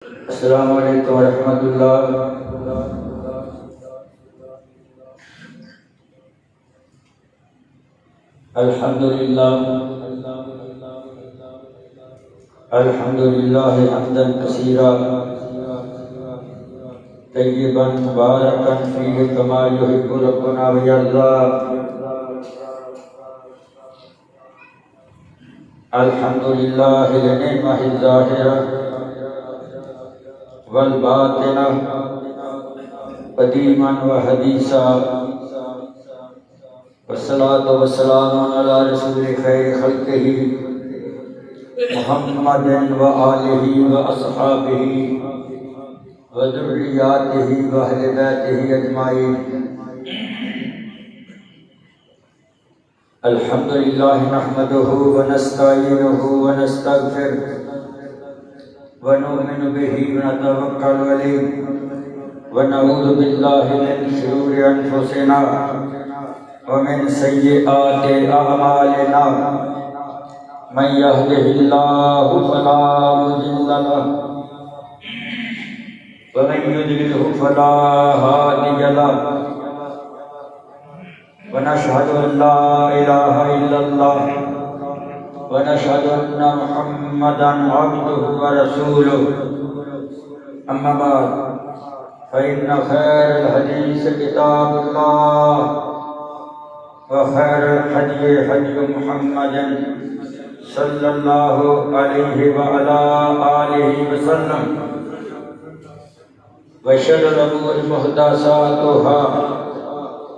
अस्सलामु अलैकुम वरहमतुल्लाह। अल्हम्दुलिल्लाह अल्हम्दुलिल्लाह हम्दन कसीरा तय्यिबन मुबारकन फीहि कमा युहिब्बु रब्बुना व यर्ज़ा। अल्हम्दुलिल्लाह लिनिअमतिज़ ज़ाहिरा वल बातिना क़दीमन व हदीसा वस्सलातु वस्सलामु अला रसूलिल खैरि खल्क़िही मुहम्मदिन व आलिही व अस्हाबिही व ज़ुर्रिय्यातिही व अहलि बैतिही अजमाईन। अल्हम्दुलिल्लाह नहमदुहु व नस्तईनुहु व नस्तगफिरुहु व नु'मिनु बिही व नतवक्कलु अलैहि व नऊज़ु बिल्लाहि मिन शुरूरि अनफुसिना व मिन सय्यिआति अअमालिना। मन यहदिहिल्लाहु फला मुदिल्ल लहु व मन युद्लिलहु फला हादिय लहु। व नशहदु अन ला इलाहा इल्लल्लाह व नशहदु अन्ना मुहम्मदन अब्दुहु व रसूलुहु। अम्मा बाद फ़इन्न खैरल हदीस किताबुल्लाह व खैरुल हदी हदी मुहम्मदिन सल्लल्लाहु अलैहि व अला आलिहि वसल्लम। व शर्रुल उमूरि मुहदसातुहा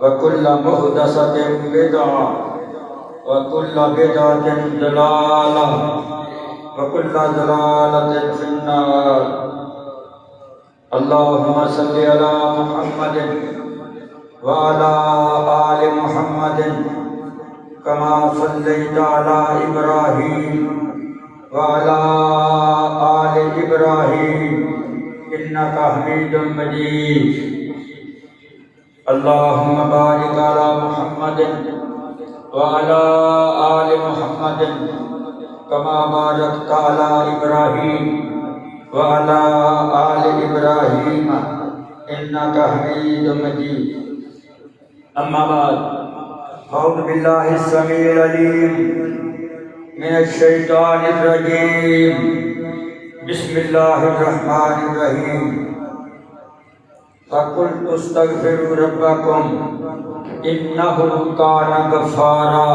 व कुल्लु मुहदसतिन बिदअह व कुल्लु बिदअतिन दलालह व कुल्लु दलालतिन फिन्नार। अल्लाहुम्मा सल्लि अला मुहम्मदिन व अला आलि मुहम्मदिन कमा सल्लैता अला इब्राहीम व अला आलि इब्राहीम इन्नका हमीदुम मजीद। अल्लाहुम्मा बारिक अला मुहम्मदिन व अला आलि मुहम्मदिन कमा बारकता अला इब्राहीम व अला आलि इब्राहीम इन्नका हमीदुम मजीद। अम्मा बाद अऊज़ु बिल्लाहि समीइल अलीम मिनश शैतानिर रजीम। बिस्मिल्लाहिर रहमानिर रहीम। फ़क़ुल्तु अस्तग़फ़िरू रब्बकुम इन्नहु कान गफ़्फ़ारा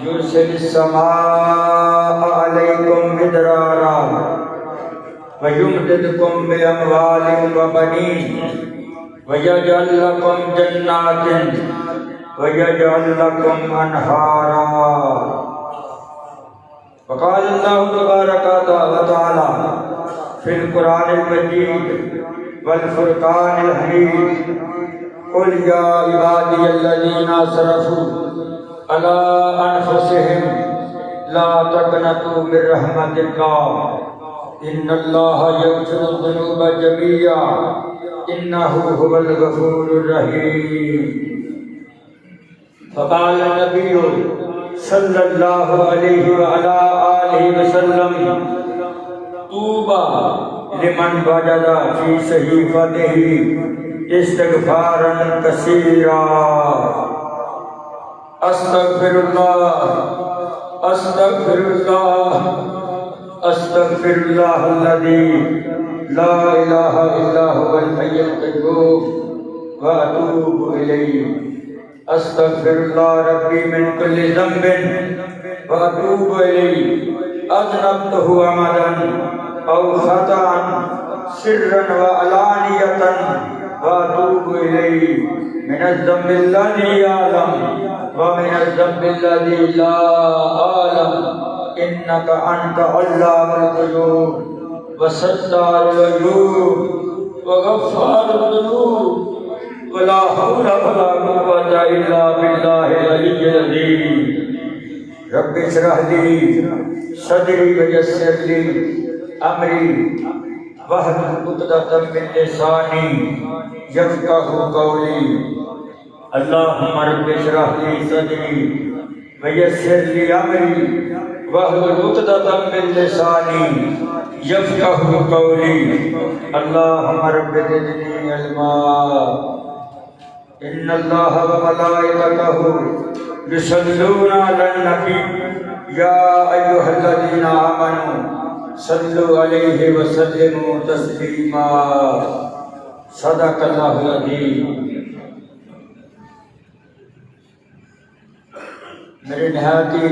युरसिलिस समाअ अलैकुम मिदरारा व युमदिदकुम बिअमवालिन व बनीन व यजअल लकुम जन्नातिन व यजअल लकुम अनहारा। वक़ाल अल्लाहु तबारक व तआला फ़िल क़ुरानिल मजीद वल फ़ुरक़ानिल हमीद। क़ुल या इबादियल्लज़ीना असरफ़ू अला अनफ़ुसिहिम ला तक़नतू मिन रहमतिल्लाह इन्नल्लाहा यग़फ़िरुज़्ज़ुनूब जमीआ इन्नहु हुवल गफ़ूरुर रहीम। फ़क़ाल नबिय्यु सल्लल्लाहु अलैहि व अला आलिहि वसल्लम तूबा लिमन वजदा फी सहीफ़तिही इस्तिग़फ़ारन कसीरा। अस्तग़फ़िरुल्लाह अस्तग़फ़िरुल्लाह अस्तग़फ़िरुल्लाहल्लज़ी ला इलाहा इल्ला हुवल हय्युल क़य्यूम व अतूबु इलैहि। अस्तग़फिरुल्लाह रब्बी मिन कुल्लि ज़ंबिन व अतूबु इलैहि अज़नबतहु अमदन औ ख़तअन सिर्रन व अलानियतन व अतूबु इलैहि मिनज़ ज़ंबिल्लज़ी अअलम व मिनज़ ज़ंबिल्लज़ी ला अअलम इन्नका अन्ता अल्लामुल ग़ुयूब व सत्तारुल अयूब व गफ़्फ़ारुज़ ज़ुनूब वला हौला वला कुव्वता इल्ला बिल्लाहिल अलिय्यिल अज़ीम। रब्बि इश्रह ली सदरी व यस्सिर ली अमरी वहलुल उक़दतम मिन लिसानी यफ़क़हू क़ौली। अल्लाहुम्मा रब्बि इश्रह ली सदरी व यस्सिर ली अमरी वहलुल उक़दतम मिन लिसानी यफ़क़हू क़ौली। अल्लाहुम्मा रब्बि ज़िदनी इल्मा। इन्नल्लाह व मलाइकतहू युसल्लूना अलन नबी या अय्युहल्लज़ीना आमनू सल्लु अलैहि व सल्लिमू तस्लीमा। सदक़ल्लाहुल अज़ीम। मेरे नहायती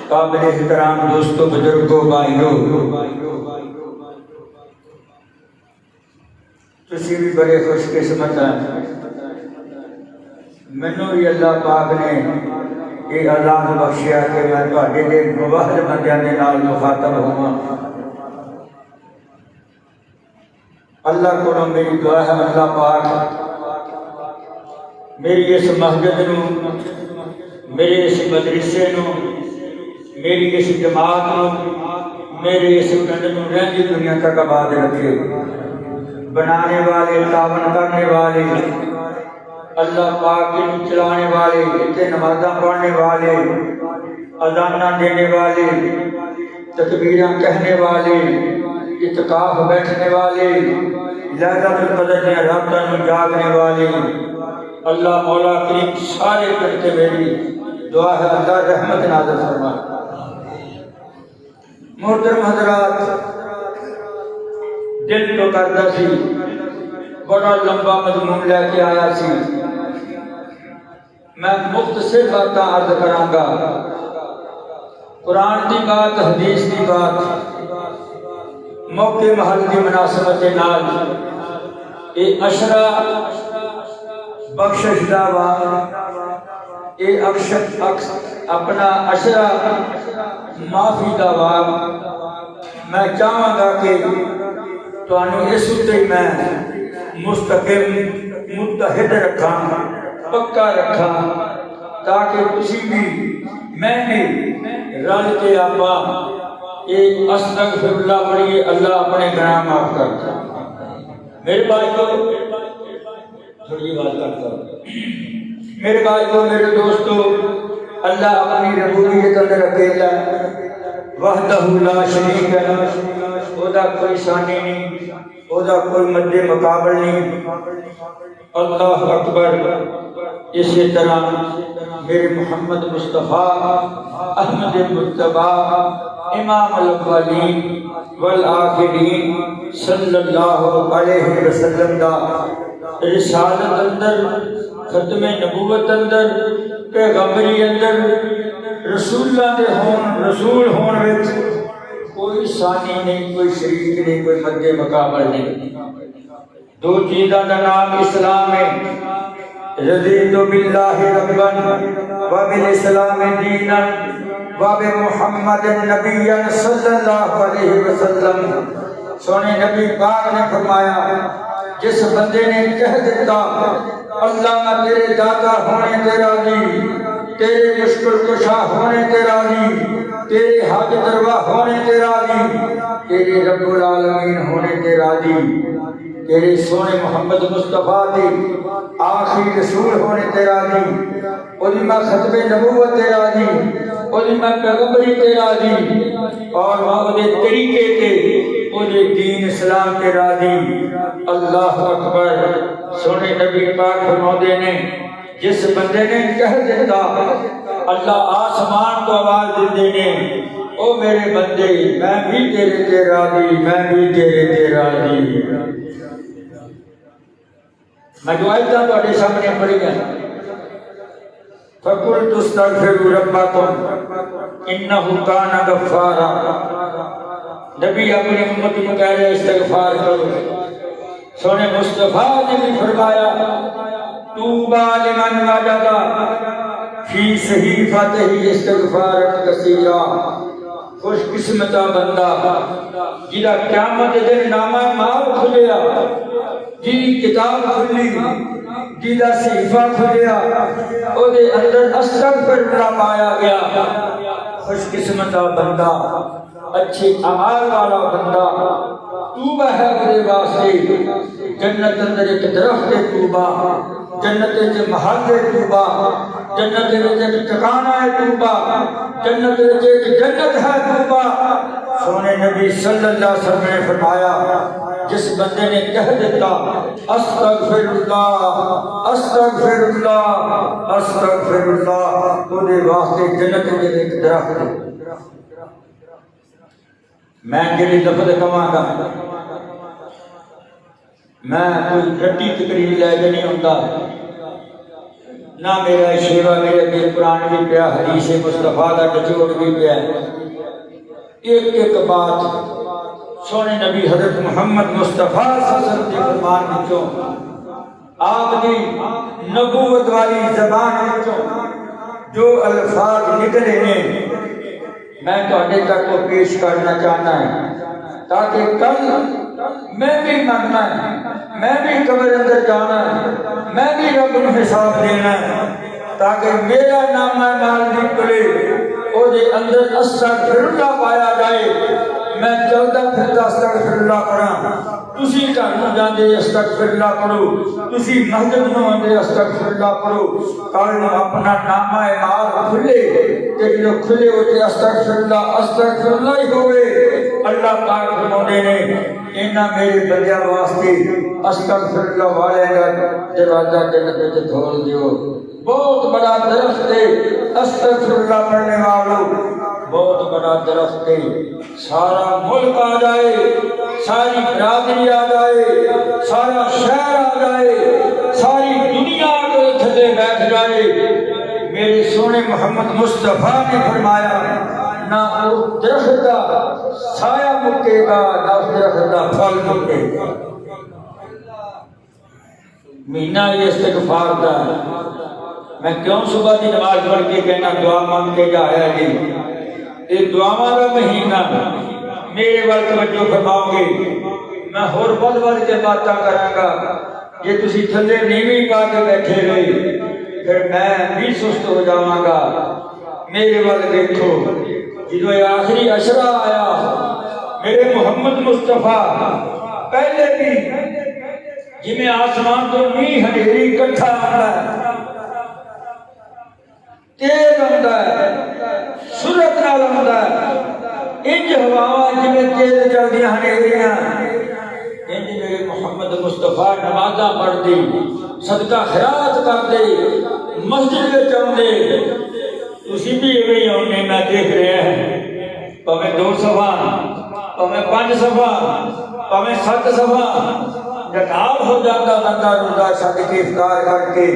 काबिल एहतराम दोस्तों, बुजुर्गों, भाइयों, तुसी भी बड़े खुशकिस्मत हैं। मैनू भी अल्लाह पाक ने ये आज़ाद बख्शिया कि मैं तुहाडे दे मुवाहिद बंदियां दे नाल मुखातब होवां। अल्लाह को मेरी दुआ है, अल्लाह पाक मेरी इस मस्जिद नूं, मेरे इस मदरसे नूं, मेरी इस जमात नूं, मेरे इस पिंड नूं रहंदी दुनिया तक आबाद रखे। बनाने वाले, तावन करने वाले, अल्लाह पाक को चलाने वाले, इतने नमाज़ां पढ़ने वाले, अज़ाना देने वाले, तकबीरां कहने वाले, इत्काफ बैठने वाले, लैलतुल क़द्र की रातों में जागने वाले, अल्लाह मौला करीम सारे करके मेरी दुआ है अल्लाह रहमत नाज़िल फरमाए। मोहतरम हज़रात, दिल तो करता सी बड़ा लंबा मज़मून लेके आया सी। मैं मुख्तसर बातें अर्ज करांगा। कुरान की बात, हदीस की बात, मौके महल की मुनासबत के नाल ये अशरा बख्शिश दा वार, ये अपना अशरा माफी का वार मैं चाहांगा कि तुहानू इस उत्ते मैं मुस्तकिम मुत्तहिद रखा, पक्का रखा, ताकि तुसी भी मैं भी रल के आपा ये अस्तगफिरुल्लाह पढ़िए, अल्लाह अपने गुनाह माफ करता। मेरे भाई को थोड़ी बात करता हूँ। मेरे भाई को, मेरे दोस्तों, अल्लाह अपनी रबूबियत अंदर अकेला वहदहू ला शरीक है। ओदा कोई सानी नहीं, ओदा कोई मद्दे मुकाबल नहीं। अल्लाह अकबर। इसी तरह मेरे मोहम्मद मुस्तफ़ा अहमद मुज्तबा इमाम अल-अव्वलीन वल आखिरीन सल्लल्लाहु अलैहि वसल्लम दा रिसालत अंदर, खत्मे नबूवत अंदर, पैगंबरी अंदर, रसूल होने विच कोई सानी नहीं, कोई शरीक नहीं, कोई मद्दे मुकाबल नहीं। दो चीज़ों का नाम इस्लाम है। रज़ीतु बिल्लाहि रब्बन व बिल इस्लामि दीनन व बि मुहम्मदिन नबिय्यन सल्लल्लाहु अलैहि वसल्लम। सोने नबी पाक ने फरमाया, जिस बंदे ने कह दिता अल्लाह मैं तेरे दाता होने ते राज़ी, तेरे मुश्किल कुशा होने ते राज़ी, तेरे हाजत रवा होने ते राज़ी, तेरे रब्बुल आलमीन होने ते राज़ी, तेरे सोने मोहम्मद मुस्तफ़ा के आखिरी रसूल होने ते राज़ी, ओदी मैं खत्मे नबूवत ते राज़ी, ओदी मैं पैगंबरी ते राज़ी, और मैं ओदे तरीके ते, ओदे दीन इस्लाम ते राज़ी। अल्लाह अकबर। सोने नबी पाक फरमाते ने, जिस बंदे ने कह दिता अल्लाह आसमान को आवाज देते ने, ओ मेरे बंदे मैं भी तेरे ते राज़ी, मैं भी तेरे ते राज़ी। मैं जो आयत तुहाडे सामने पढ़ी है, फकुल्तु अस्तगफिरु रब्बकुम इन्नहु काना गफ्फारा। नबी अपनी उम्मत को कह रहे इस्तिगफार करो। सोने मुस्तफा ने भी फरमाया, तूबा लिमन वजदा फी सहीफतिही इस्तिगफारन कसीरा। खुशकिस्मत बंदा जिहदा क़यामत दे दिन नामा माल खुलिया, जी किताब खुली, जिहदा सहीफा खुलिया, ओदे अंदर अस्तगफिरुल्लाह पाया गया। खुशकिस्मत बंदा, अच्छे अमाल वाला बंदा, तूबा है उसके वास्ते। जन्नत अंदर एक दरख्त है तूबा, जन्नत के महल है तूबा, जन्नत में ठिकाना है तूबा, जन्नत में एक जन्नत है तूबा। सोने नबी सल्लल्लाहु अलैहि वसल्लम ने फरमाया जिस बंदे ने कह दिता अस्तगफिरुल्लाह अस्तगफिरुल्लाह अस्तगफिरुल्लाह ओदे वास्ते जन्नत में एक दरख्त है। मैं जेड़ी लफ्ज़ कहांगा मैं कोई रट्टी तकरीर लैके नहीं होता ना, मेरा शेवा मेरे अगे कुरान भी पिया, हदीस मुस्तफा का निचोड़ भी पिया। एक एक बात सोने नबी हजरत मुहम्मद मुस्तफा सल्लल्लाहु अलैहि वसल्लम के फरमान विचों आपकी नबूवत वाली ज़बान विचों जो अल्फाज निकले ने मैं तुहाडे तक को पेश करना चाहना है ताकि कल मैं भी मरना है, मैं भी कब्र अंदर जाना है, मैं भी रब को हिसाब देना है, ताकि मेरा नाम माल निकले ओदे अंदर अस्तगफिरुल्लाह पाया जाए। मैं चलता फिरता अस्तगफिरुल्लाह पढ़ा, तुसी घर में जाते अस्तगफिरुल्लाह पढ़ो, तुसी मस्जिद में आते अस्तगफिरुल्लाह पढ़ो। कल अपना नामा माल खुले ते जो खुले उते अस्तगफिरुल्लाह अस्तगफिरुल्लाह ही होवे। अल्लाह पाक फरमाते ने इन्हां मेरे बंदियां वास्ते अस्तगफिरुल्लाह वाले दा दरवाजा जन्नत में खोल दियो। बहुत बड़ा दरख्त है अस्तगफिरुल्लाह पढ़ने वालों, बहुत बड़ा दरख्त है। सारा मुल्क आ जाए, सारी बरादरी आ जाए, सारा शहर आ जाए, सारी दुनिया के थले बैठ जाए। मेरे सोने मोहम्मद मुस्तफा ने फरमाया ना उस दरख्त का साया मुकेगा ना उस दरख्त का फल मुकेगा। महीना ये इस्तिग़फ़ार का मैं क्यों सुबह की नमाज पढ़ के कहना दुआ मांग के जाया जी, ये दुआवां का महीना मेरे वाल तवज्जो फरमाओगे मैं होर बद बद के बातें करांगा। जे तुसी थले नीवी पा के बैठे रहे फिर मैं भी सुस्त हो जावांगा। मेरे वाल देखो जो आखिरी अशरा आया मेरे मोहम्मद मुस्तफा पहले भी जिमें आसमान तो मीह हनेरी इकट्ठा आता है, तेज आता है, सूरत नाल आता है, इंज हवावां जिमें तेज चलदियां हनेरियां, इंज मेरे मोहम्मद मुस्तफा नमाज़ां पढ़दे, सदका खैरात करदे, मस्जिद विच आउंदे। तुसी भी इवें ही आउंदे, मैं देख रहा है, भावें 2 सफा भावें 5 सफा भावें 7 सफा जनाब हो जाता बंदा रोजा छड्ड के इफ्तार करके,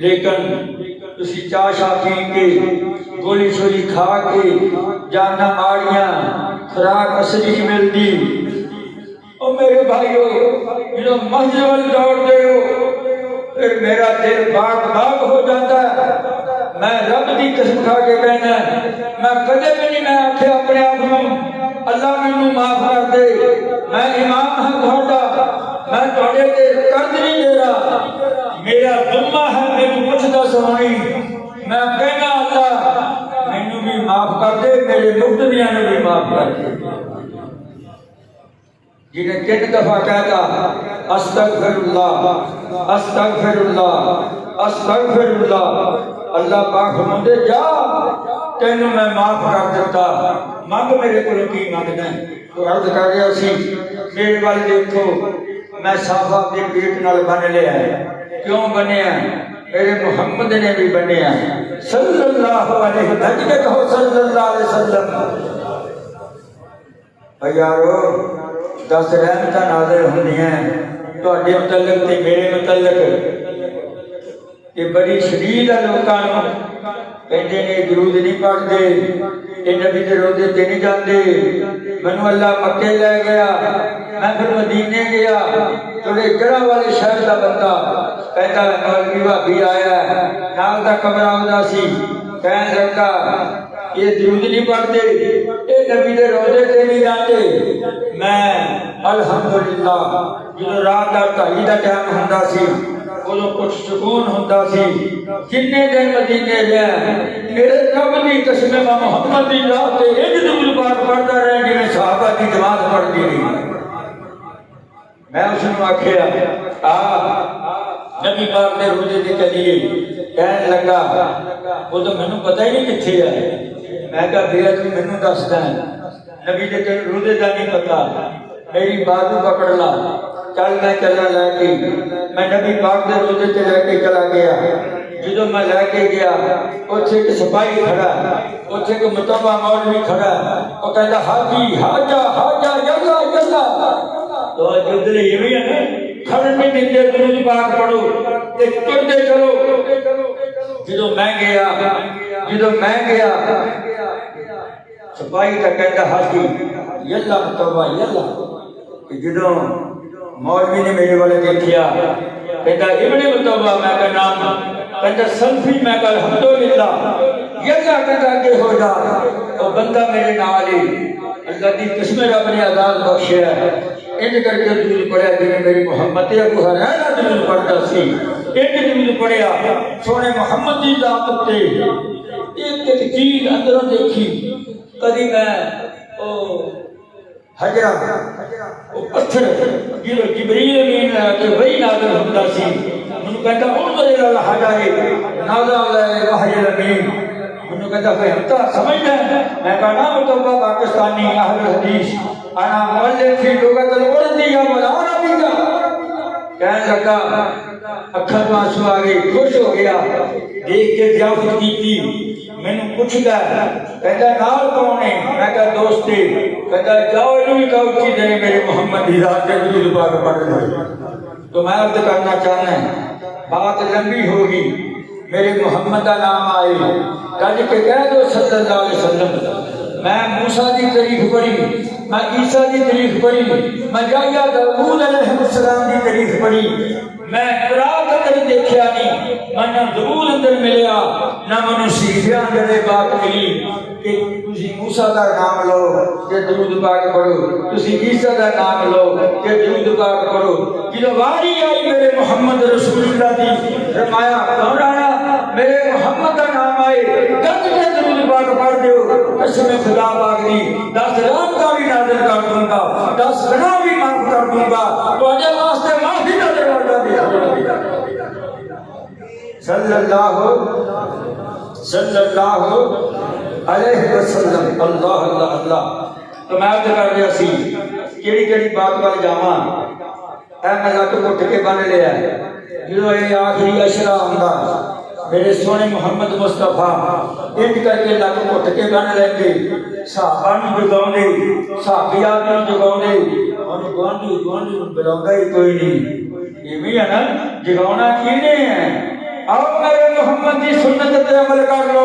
लेकिन तुसी चाह शाह पी के गोली शोली खा के जाना माड़ियां खुराक असली नहीं मिलती। ओ मेरे भाइयों जो मस्जिद वाल दौड़ते हो फिर मेरा दिल बाग बाग हो जाता है। मैं रब की कसम खा के कहना मैं कदे भी नहीं मैं आखे अपने आप को अल्लाह मैनू माफ कर दे, मैं इमाम हाँ तुहाडा, मैं तुहाडे ते कर्ज नहीं दे रहा, मेरा जुम्मा है मेनू पुछदा सुनाई। मैं कहना अल्लाह मैनू भी माफ कर दे, मेरे मुक्तदियां नू भी माफ कर दे। जिन्हें 3 दफा कहता अस्तगफिरुल्लाह अस्तगफिरुल्लाह अस्तगफिरुल्लाह, अल्लाह पाक फरमांदे जा तेनू मैं माफ कर दिता, मंग मेरे को की मंगना है। तो अर्ज कर रहा सी मेरे वाल देखो मैं साफा अपने पेट नाल बन लिया है। क्यों बनिया? मेरे मुहम्मद ने भी बनिया सल्लल्लाहु अलैहि वसल्लम। यारो 10 रहमतां नाज़िल होंदियां तुहाडे मुतल्लिक ते मेरे मुतल्लिक, ये बड़ी शदीद है। लोगों कहते ने दरूद नहीं पढ़ते, ये नबी के रोजे ते नहीं जाते। मैनू अल्लाह मक्के ले गया, मैं फिर मदीने गया, थोड़े जरा वाले शहर का बंदा कहता मौलवी भाभी आया नाल दा कमरा आउंदा सी, कहन लगा ये दरूद नहीं पढ़ते, ये नबी के रोजे ते नहीं जाते। मैं अल्हम्दुलिल्लाह जो रात का 2:30 का टाइम हुंदा सी उदों कुछ सुकून होंदा सी। जिन्ने दिन मदीने रहा मेरे रब की कसम मैं मुहम्मद की राह ते इंज दुरूद पाक पढ़ता रहा जिवें सहाबा की जमात पढ़ती रही। मैं उसनूं आखिया आ नबी पाक दे रोजे ते चलिए, कहन लगा वो तो मैनू पता ही नहीं किथे है। मैं कहा भैया तू मैनू दसदा है, नबी के तेरे रोजे का नहीं पता, मेरी बाजू पकड़ ला, चल मैं चला लैके। मैं नबी पाक के रोजे से लैके चला गया। जो मैं लैके गया उत्थे एक सिपाही खड़ा, उत्थे एक मुतबा मौलवी खड़ा, वो कहता हाजी हाजा हाजा यल्ला यल्ला। तो जिधर ये भी है ना, खड़े में दिंदे दुरूद पाक पढ़ो ते तुरदे चलो। जो मैं गया सिपाही का कहता हाजी यल्ला मुतबा यल्ला। जो मौलवी ने मेरे वाले देखिया कहता इब्ने मुतबा, मैं का नाम कहता सल्फी, मैं का अल्हम्दुलिल्लाह यल्ला कहता के हो जा। तो बंदा मेरे नाल ही अल्लाह की किस्म रब ने आजाद बख्शिया है। इंज करके दुरूद पढ़िया जिन्हें मेरी मोहम्मद अबू हुरैरा दुरूद पढ़ता सी। इंज दुरूद पढ़िया सोने मोहम्मद की जात उत्ते एक एक चीज अंदरों देखी। कभी मैं ओ हजरा वो पत्थर जो जिब्रील अमीन के वही नाज़िल होता सी, मैनू कहता उनरे अल हजाए नाज़िल वही अमीन। मैनू कहता फहमता समझदा। मैं कहा ना मुतबा पाकिस्तानी अहल हदीस अना मुअल्लिफ फी लुगत अल-उर्दी या मौलाना बीगा। कहने लगा अखर में आंसू आ गए, खुश हो गया देख के ज़ियाफत की। मैनू पूछदा कहता नाल कौन है? मैं कहा दोस्त है। कहता जाओ इन्हू भी कहो कि दे मेरे मोहम्मद की जात के दुरूद पाक पढ़ लो। तो मैं अर्ज करना चाहना है, बात लंबी होगी, मेरे मोहम्मद का नाम आए कल के कह दो सल्लल्लाहु अलैहि वसल्लम। मैं मूसा की तारीफ पढ़ी, मैं ईसा की तारीफ पढ़ी, मैं याह्या दाऊद अलैहिस्सलाम की तारीफ पढ़ी। मैं कुरान अंदर देखा नहीं, मैं जरूर अंदर मिलया ना मैं सीखिया अंदर बात मिली कि तुसी मूसा का नाम लो ते दुरूद पाक पढ़ो, तुसी ईसा का नाम लो ते दुरूद पाक पढ़ो। जो वारी आई मेरे मोहम्मद रसूलुल्लाह दी, फरमाया कौन आया? मेरे मोहम्मद का नाम आए गंज के दुरूद पाक पढ़ दो, कसम खुदा पाक दी 10 रात का भी नाज़िल कर दूंगा, 10 गुनाह भी माफ कर दूंगा, तुम्हारे वास्ते माफी का दरवाजा दिया। सल्लल्लाहु अलैहि वसल्लम। अल्लाह अल्लाह अल्लाह। तो मैं अर्ज कर रहा सी केड़ी बात वाल जावां। मैं लट घुट के बन लिया जो ये आखिरी अशरा आंदा मेरे सोने मोहम्मद मुस्तफा इंज करके लट घुट के बन लेंगे। सहाबा नूं जगाउंदे, सहाबियात नूं जगाउंदे, और गुआंढी बुलाउंदा ही कोई नहीं। इवें है ना, जगाउणा किहने है? आओ मेरे मोहम्मद की सुन्नत पे अमल कर लो।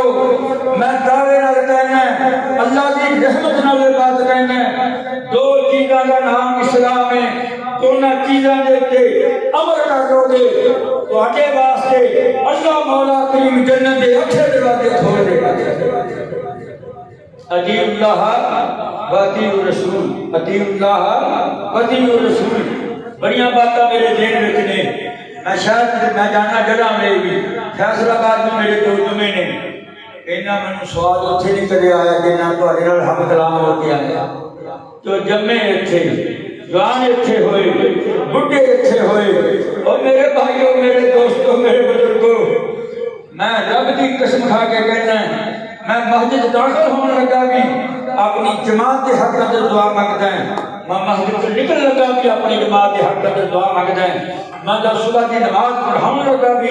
मैं दावे नाल कहना अल्लाह की रहमत नाल बात कहना, दो चीज़ों का नाम इस्लाम है, दोनों चीज़ों के उत्ते अमल कर लोगे तुहाडे वास्ते अल्लाह मौला करीम जन्नत के अच्छे दरवाजे खोल देगा। अतीउल्लाह व अतीउर रसूल, अतीउल्लाह व अतीउर रसूल। बड़ियां बातें मेरे दिल विच ने। मैं शायद मैं जाना जगह मिलेगी फैसलाबाद में मेरे दो जुमे ने, इन्ना मैनू स्वाद उत्थे नहीं कदे आया जिन्ना तुहाडे नाल हम कलाम होके आया। तो जम्मे इत्थे, जवान इत्थे होए, बुढ़े इत्थे होए, और मेरे भाइयों, मेरे दोस्तों, मेरे बुजुर्गों, मैं रब की कसम खा के कहना मैं मस्जिद दाखिल होने लगा भी अपनी जमात के हक अंदर दुआ मंगदा है। मैं मस्जिद से निकल लगा भी अपनी जमात के हक अंदर दुआ मंगदा है। मैं जब सुबह की नमाज पढ़ाने लगा भी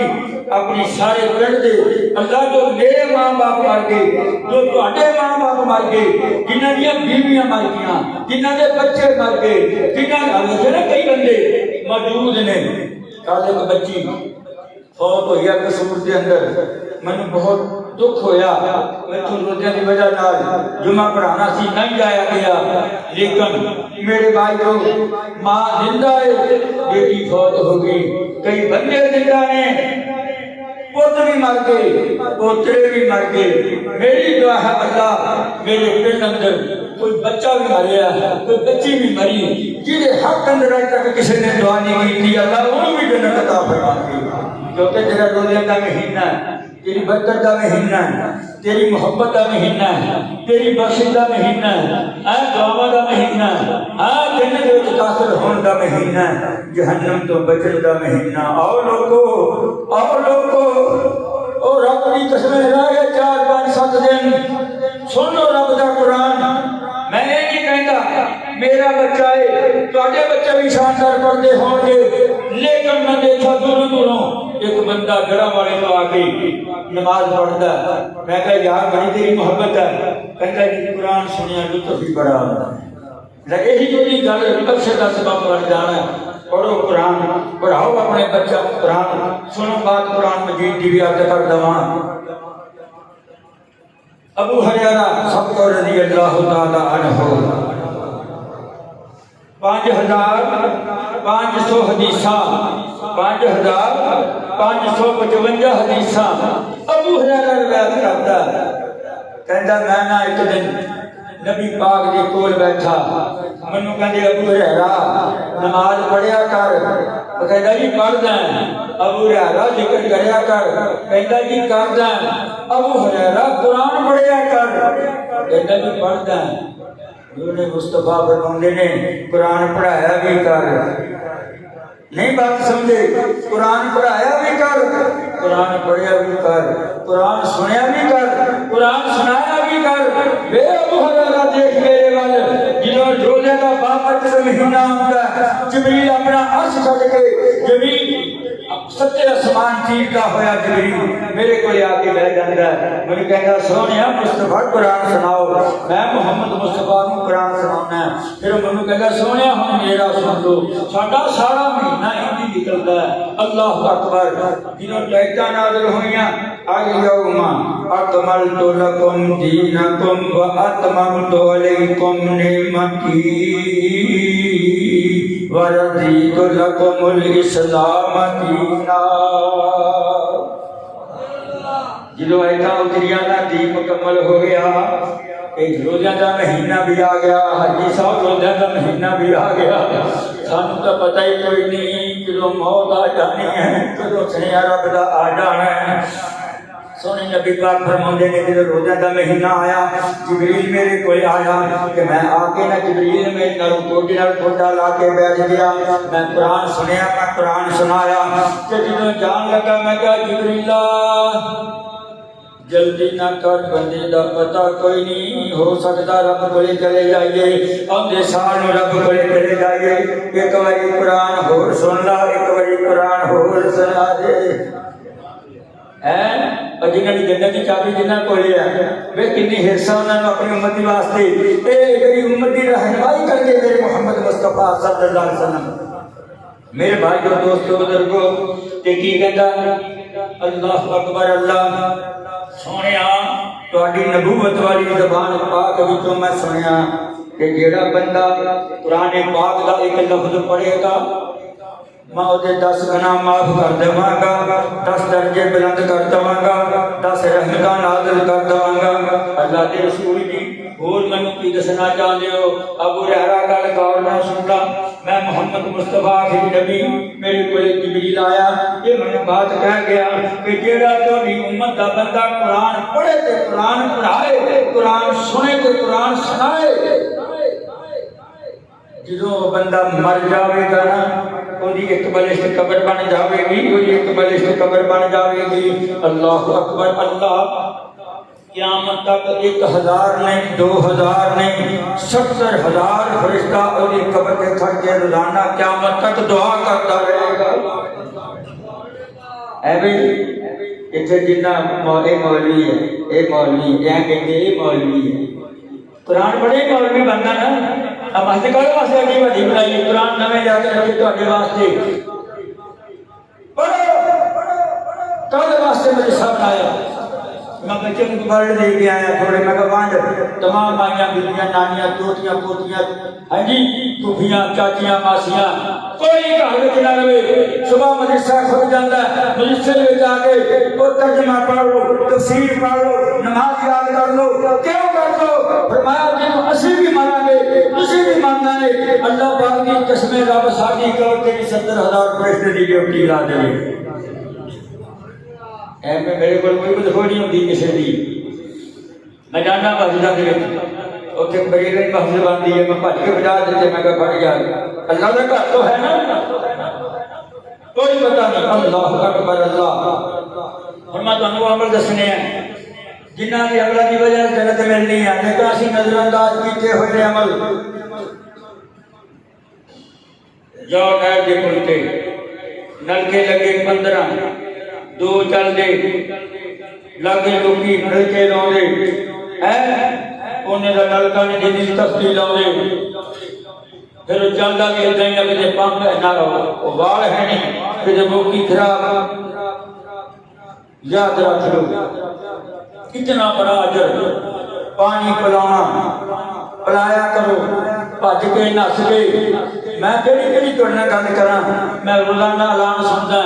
अपनी सारे पिंड दे अल्लाह जो मेरे माँ बाप मर गए, जो तुहाडे माँ बाप मर गए, जिन्हां दी बीवियां मर गईयां, जिन्हां दे बच्चे मर गए, जिन्हां दे कई बंदे मौजूद ने। कल एक बच्ची फौत हुई है कसूर के अंदर, मैनू बहुत दुख होया। मैथों रोज़ियां की वजह नाल जुमा पढ़ाना सी नहीं जाया गया, लेकिन मेरे भाइयों मां जिंदा है, बेटी फौत हो गई, कई बंदे जिंदा ने, पुत भी मर गए, पोतरे भी मर गए। मेरी दुआ है अल्लाह मेरे पिंड अंदर कोई बच्चा भी मरिया, कोई बच्ची भी मरी, जिहदे हक अंदर अज तक किसी ने दुआ नहीं की, अल्लाह उन्होंने भी जन्नत अता फरमावे। क्योंकि तेरा रोज़ियां का महीना है, तेरी बरकत का महीना है, तेरी मोहब्बत का महीना है, तेरी बख्शिश का महीना है, दुआवां का महीना है, जन्नत विच दाखिल होने का महीना है, जहन्नम तो बचने का महीना। आओ लोगो, आओ लोगो, और रब की कसम रह गए 4 5 7 दिन सुन लो रब का कुरान। मैं ये नहीं कहता मेरा बच्चा है तुहाडे बच्चे भी शानदार पढ़ते होंगे, लेकिन मैं देखा दूरों दूरों एक बंदा गड़ा वाले को आके नमाज पढ़ता है। मैं कहा यार बड़ी तेरी मोहब्बत है, कहता जी कुरान सुनिया लुत्फ भी बड़ा आता है। यही जो गल अक्सर का सबब बन जाना है। पढ़ो कुरान, पढ़ाओ अपने बच्चा कुरान, सुनो बात कुरान मजीद की भी अर्ज कर दवा। अबू हुरैरा सबको रज़ी अल्लाह ताला अन्हु 5500 हदीसा 5555 हदीसा अबू हुरैरा रिवायत करता है। कहता मैं ना एक दिन नबी पाक के कोल बैठा, मैनू कहते अबू हुरैरा नमाज पढ़िया कर। कहता जी पढ़दा। अबू हुरैरा जिक्र करया कर। कहता जी करदा। अबू हुरैरा कुरान पढ़िया कर। कहता जी पढ़दा। उन्होंने मुस्तफा फरमाते ने कुरान पढ़ाया भी कर। नहीं बात समझे, कुरान पढ़ाया भी कर, कुरान पढ़िया भी कर, कुरान सुनया भी कर, कुरान सुनाया भी कर। वे अबू हुरैरा देख मेरे वाल जिन्हों रोजे का बाबत महीना होता है, जिब्रील अपना अर्श छड़ के जमीन सच्चे आसमान चीरता होया जिब्रील मेरे को आके बह जाता है। मैंने कहता सोनिया मुस्तफा कुरान सुनाओ। मैं मुहम्मद मुस्तफा को कुरान सुनाना है। फिर मैनू कहता सोनिया हम मेरा सुन लो। साडा सारा महीना इंजी निकलता है। अल्लाह अकबर जिन्हों डायटा नाज़िल होइयां अल-यौमा अकमलतु लकुम दीनकुम व अतममतु अलैकुम निअमती व रदीतु लकुमुल इस्लाम दीना। जिदों आयतां उतरियां ना दीन मुकम्मल हो गया, एक रोज़ा का महीना भी आ गया, हाजी साहब रोज़ा का महीना भी आ गया। सानू तो पता ही कोई नहीं कदों मौत आ जानी है, कदों सनिया रब दा आ जाना है। सोने नबी पाक फरमाते ने जब रोज़ा का महीना आया जिब्रील मेरे को आया कि मैं आके ना जिब्रील मेरे नाल कोटे नाल कोटा ला के बैठ गया। मैं कुरान सुनिया, मैं कुरान सुनाया कि जो जान लगा मैं कहा जिब्रीला जल्दी ना कर, बंदे का पता कोई नहीं हो सकता, रब को चले जाइए, आंदे साल रब को चले जाइए। एक बारी कुरान होर सुन ला, एक बारी कुरान होर सुना दे। जिन्होंने जन्नत की चाबी जिन्होंने को लिया वे कितनी हिरसा उन्होंने अपनी उम्मती वास्ते मेरी उम्मती रहनुमाई करके मेरे मोहम्मद मुस्तफा सल्लल्लाहु अलैहि वसल्लम। मेरे भाइयों दोस्तों बुजुर्गों ते की कहता अल्लाह अकबर। अल्लाह सोनिया तुहाडी नबूवत वाली ज़बान पाक विचों मैं सुनिया कि जेड़ा बंदा कुरान पाक दा एक लफ्ज़ पढ़ेगा मैं उसे 10 गुनाह माफ कर देवांगा, 10 दर्जे बुलंद कर देवांगा, 10 रहमतां नाज़िल कर देवांगा। अल्लाह के रसूल जी होर मैनू की दसना चाहते हो? अबू हुरैरा गल गौर नाल सुनदा। मैं मुहम्मद मुस्तफा आखिरी नबी मेरे को जिब्रील आया, ये मैनू बात कह गया कि जेड़ा तुहाडी उम्मत दा बंदा कुरान पढ़े ते कुरान पढ़ाए, कुरान सुने ते कुरान सुनाए, जो बंदा मर जाएगा ना उसकी एक बलिष्ठ कब्र बन जाएगी, उसकी एक बलिष्ठ कब्र बन जाएगी। अल्लाह अकबर। अल्लाह क़यामत तक 1000 नहीं 2000 नहीं 70,000 फरिश्ता उसकी कब्र के खड़ के रोजाना क़यामत तक दुआ करता रहेगा। इतने जिन्ना मौलवी है, ये मौलवी क्या कहते हैं, मौलवी है कुरान पढ़े मौलवी बनना ना। अब अस कल वास्ते अभी वड्डी बनाई कुरान नवे जाके रखे तुहाडे वास्ते पढ़ो। कल वास्ते मेरे सामने आया मैं बच्चे को वर्ड दे के आया थोड़े, मैं वंड तमाम माइयां बीबियां नानियां दोतियां पोतियां हाँ जी फूफियां चाचियां मासियां कोई घर में ना रहे। सुबह मदरसा खुल जाता है, मदरसे में जाके वो तर्जमा पढ़ लो, तफसीर पढ़ लो, नमाज याद कर लो। क्यों कर लो? फरमाया जिन्हों असी भी मारांगे तुसी भी मानना है। अल्लाह पाक की कसम रब साडी कबर ते 70,000 फरिश्ते दी ड्यूटी ला देवे। ऐमें मेरे को कोई कुछ नहीं होती किसी की। मैं जाना मस्जिद उत्थे बड़ी मस्जिद बनती है, मैं भज के बजा देते, मैं कहा फट यार अल्लाह का घर तो है ना, कोई पता नहीं। अल्लाह अकबर। अल्लाह हुण मैं तुहानूं अमल दसने हैं जिन्हां दी अमलां दी वजह नाल जन्नत मिलनी है, लेकिन असीं नज़रअंदाज कीते होए ने अमल। जाओ नहर दे पुल ते नलके लगे 15 दो चलदे लागे लोकी नलके लाउंदे है ओने दा नलका ने जिन्नी तस्ती लाउंदे फिर चलदा भी इदां ही किते पंप ना वाल है नहीं किते बोकी खराब। याद रख लो कितना बड़ा अजर पानी पिलाना पिलाया करो भज के नस के। मैं केड़ी तुहाडे नाल गल करा, मैं रोजाना ऐलान सुनदा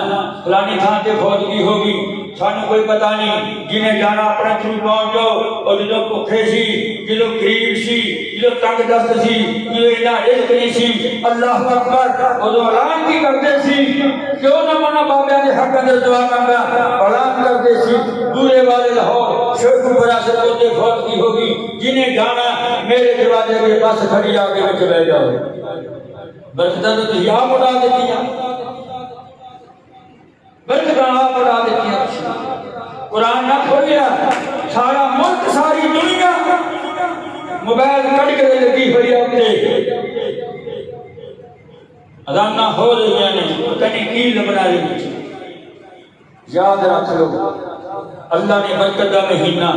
फलानी थां ते फौजगी होगी, सानू कोई पता नहीं जिन्हें जाना अपने थ्रू पहुंच जाओ। और जो भुखे सी जो गरीब सी जो तंग दस्त सी जो इन्ना रिज़्क नहीं सी अल्लाह अकबर उदों ऐलान की करते सी क्यों ना मना बाबियां दे हक अंदर दुआ मंगा ऐलान करते सी दूरे वाले लाहौर शेखुपुरा से कोते फौजगी होगी, जिन्हें जाना मेरे दरवाजे पे बस खड़ी आके विच बैठ जाओ। बरकतां तो तुसीं आप उड़ा दित्तियां, बरकतां आप उड़ा दित्तियां। कुरान ना खोलिया सारा मुल्क सारी दुनिया मोबाइल कट के लगी हुई है उत्ते अजाना हो रही ने कहीं की लबना रही। याद रख लो अल्लाह ने बरकत का महीना,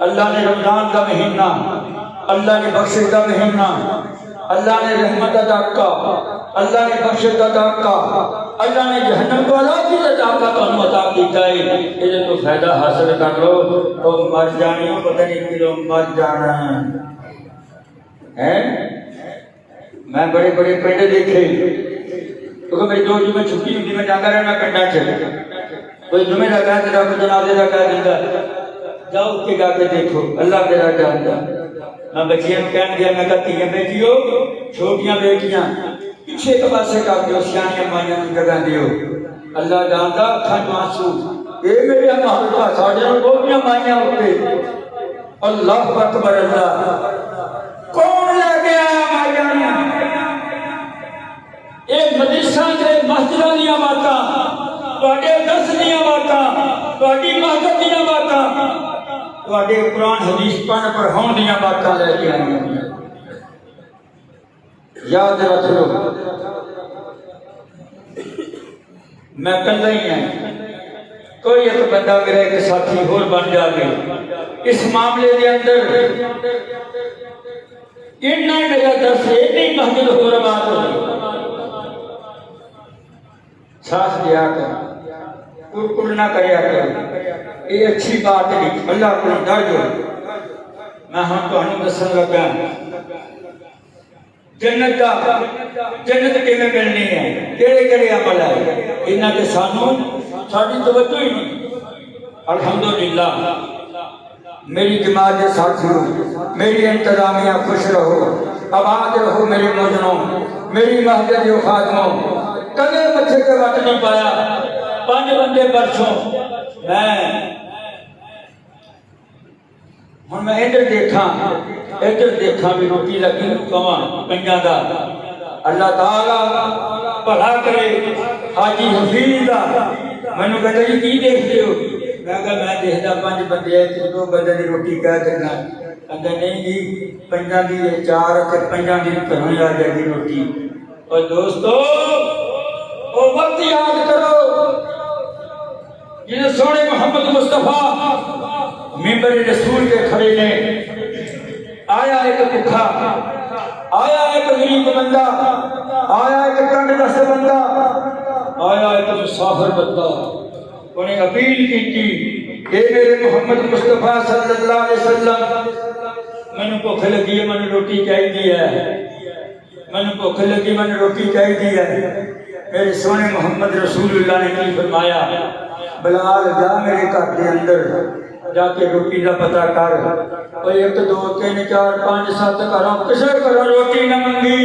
अल्लाह ने रमजान का महीना, अल्लाह ने बख्शिश का महीना, अल्लाह ने रहमत अता का, अल्लाह ने बख्शिश अता का, अल्लाह ने जहन्नम को अलादी अता का तुहानू अता कीता है। इहदे तो फायदा हासिल कर लो तो मर जानी पता नहीं किलो मर जाना है। मैं बड़े बड़े पिंड देखे क्योंकि मेरी 2 जुमे छुट्टी होती मैं जाता रहना पिंडा च। कोई जुमे का कह देता कोई जनाजे का कह देता जाओ उत्ते जाके देखो अल्लाह तेरा जानता। मैं बच्चियों को कह दिया मैं धीआं बेटियो छोटियां बेटियां पिछे एक पासे कर दो सियाणियां माइयां की जगह दियो अल्लाह जानता अखां आंसू ये मेरे मां साडे नाल बहुतियां माइयां उत्ते अल्लाह अकबर। अल्लाह कौन लेके आया माइयां नूं? ये मदरसा ते मस्जिदां दीयां बातां तुहाडे दस दीयां बातां तुहाडी मस्जिद दीयां बातां तुहाडे कुरान हदीस पढ़ पढ़ाउण दीयां बातां लेके आईयां। याद रख लो मैं कल्ला ही है कोई एक बंदा मेरा एक साथी होर बन जाए इस मामले के अंदर इन्ना मेरा दस इतनी मस्जिद हो रबाद हो साथ दिया कर कुरकुर ना करया कर ये अच्छी बात नहीं अल्लाह को डर जो। मैं हम तुहानू दसन लगा जन्नत किवें मिलनी है केड़े अमल है इन्हां ते सानू साडी तवज्जो ही नहीं। अल्हम्दुलिल्लाह मेरी जमात के साथियों मेरी इंतजामिया खुश रहो आबाद रहो मेरे मौजनों मेरी महजत जो खादमों कदे बच्चे के वट नहीं पाया 5 बंदे परसों मैं इधर देखा भी रोटी लगी कवा पंजा का अल्लाह ताला भला करे। हाजी हफीज मैनू कहता जी की देखते हो? मैं देखता 5 बंदे है 2 बंदे की रोटी कह देना कहता नहीं जी 5 की 4 ते 5 की घरों आ जाएगी रोटी। और दोस्तों वो वक्त याद करो जिन्हें सोने मोहम्मद मुस्तफा मिंबर रसूल के खड़े ने आया एक भुखा आया एक गरीब बंदा आया एक तंग दस्त बंदा आया एक मुसाफिर बंदा उन्हें अपील की मेरे मोहम्मद मुस्तफा सल्लल्लाहु अलैहि वसल्लम मैनू भुख लगी है मैनू रोटी चाहिए है मैनू भुख लगी मैनू रोटी चाहिए है। मेरे सोने मोहम्मद रसूलुल्लाह ने की फरमाया बिलाल जा मेरे घर के अंदर जाके रोटी का पता कर। 1 2 3 4 5 7 घरों किसी घरों रोटी न मंगी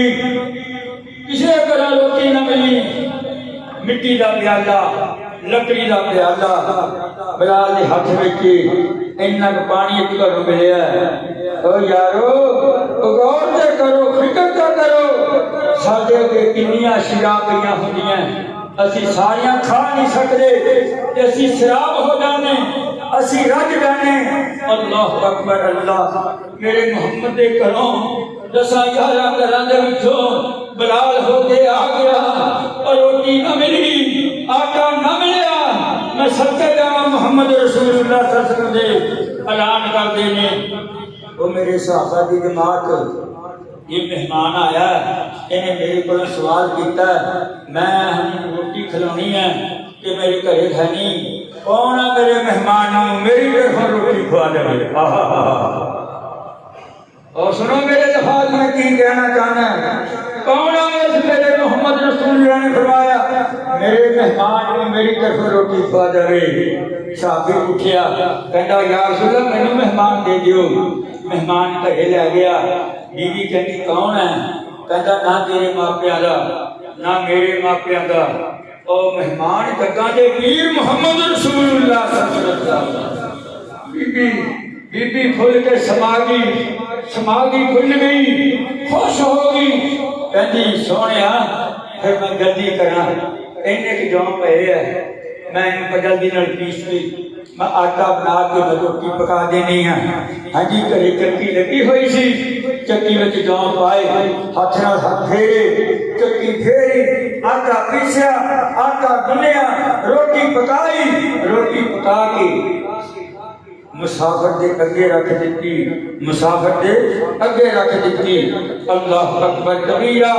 किसी घरों रोटी न मिली मिट्टी का प्याला लकड़ी का प्याला बिलाल के हाथ में इन्ना पानी एक घरों मिलया ओ यारो गौर ते करो फिक्र तो करो साडे अगे किन्नियां शराबियां होंदियां असी सारियां खा नहीं सकते, असी शराब हो जाने, असी रज जाने। अल्लाह अकबर अल्लाह। मेरे मोहम्मद के घरों 10-11 घरों के विचों बलाल होके आ गया और रोटी न मिली, आटा न मिलिया। मैं सदके जावां मोहम्मद रसूलुल्लाह सल्लल्लाहु अलैहि वसल्लम ऐलान कर देने, वो मेरे सहाबा की जमात, ये मेहमान आया, इन्हें मेरे को सवाल किया, मैं रोटी खिलानी है कि मेरे घरे है नहीं, कौन है मेरे मेहमान मेरी तरफ रोटी खुआ दे। और सुनो मेरे लफाज में की कहना चाहना है, कौन है इस मेरे मोहम्मद रसूलुल्लाह ने फरमाया मेरे मेहमान को मेरी तरफ रोटी खुआ दे। साहबी उठिया कहता या रसूलल्लाह मैनू मेहमान दे दियो। मेहमान घरे लै गया। बीवी कहती कौन है? कहता ना तेरे मापिया का ना मेरे मापिया का, और मेहमान जग्गा दे पीर मुहम्मद रसूलुल्लाह सल्लल्लाहु अलैहि वसल्लम। बीबी बीबी फुल के समागी खुल गई, खुश हो गई, कहती सोने फिर मैं गलती करा, इन्ने के जौं पे है, मैं इनको जल्दी नाल पीस के मैं आटा बना के मैं रोटी पका देनी है। हाँ जी, घरे चक्की लगी हुई सी, चक्की में जौं पाए, हाथ नाल हाथ फेरे, चक्की फेरी, आटा पीसिया, आटा गुन्निया, रोटी पकाई, रोटी पका के मुसाफिर दे अगे रख दी, मुसाफिर दे अगे रख दी। अल्लाह अकबर कबीरा।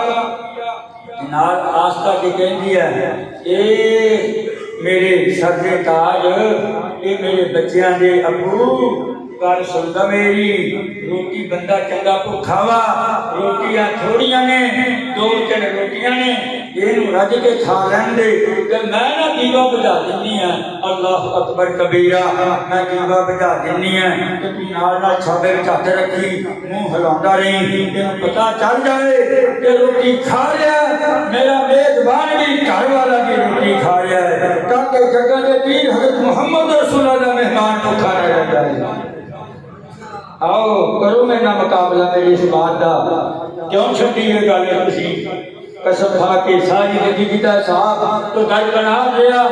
नाल आस्था के कहती है ए मेरे सर दे ताज, ये मेरे बच्चों के अबू गल सुनदा मेरी, रोटी बंदा चंगा भुखा वा, रोटियां थोड़ियां ने, 2-3 रोटियां ने, इनू रज के खा लैन दे, मैं ना दीवा बुझा दिनी है। अल्लाह अकबर कबीरा। मैं दीवा बुझा दिनी है कि तू नाल छाबे विच हथ रखी, मुंह हिलांदा रही, इनू पता चल जाए कि रोटी खा लिया, मेरा मेजबान भी घर वाला भी रोटी खा लिया है, ताकि जगह के पीर हज़रत मुहम्मद रसूलुल्लाह का मेहमान भुखा रह जाए। आओ करो मेरा मुकाबला मेरी इस बात का। क्यों छड्डी है गल तुसी? कसम खा के सारी जिंदगी का हिसाब तो गल बना दिया,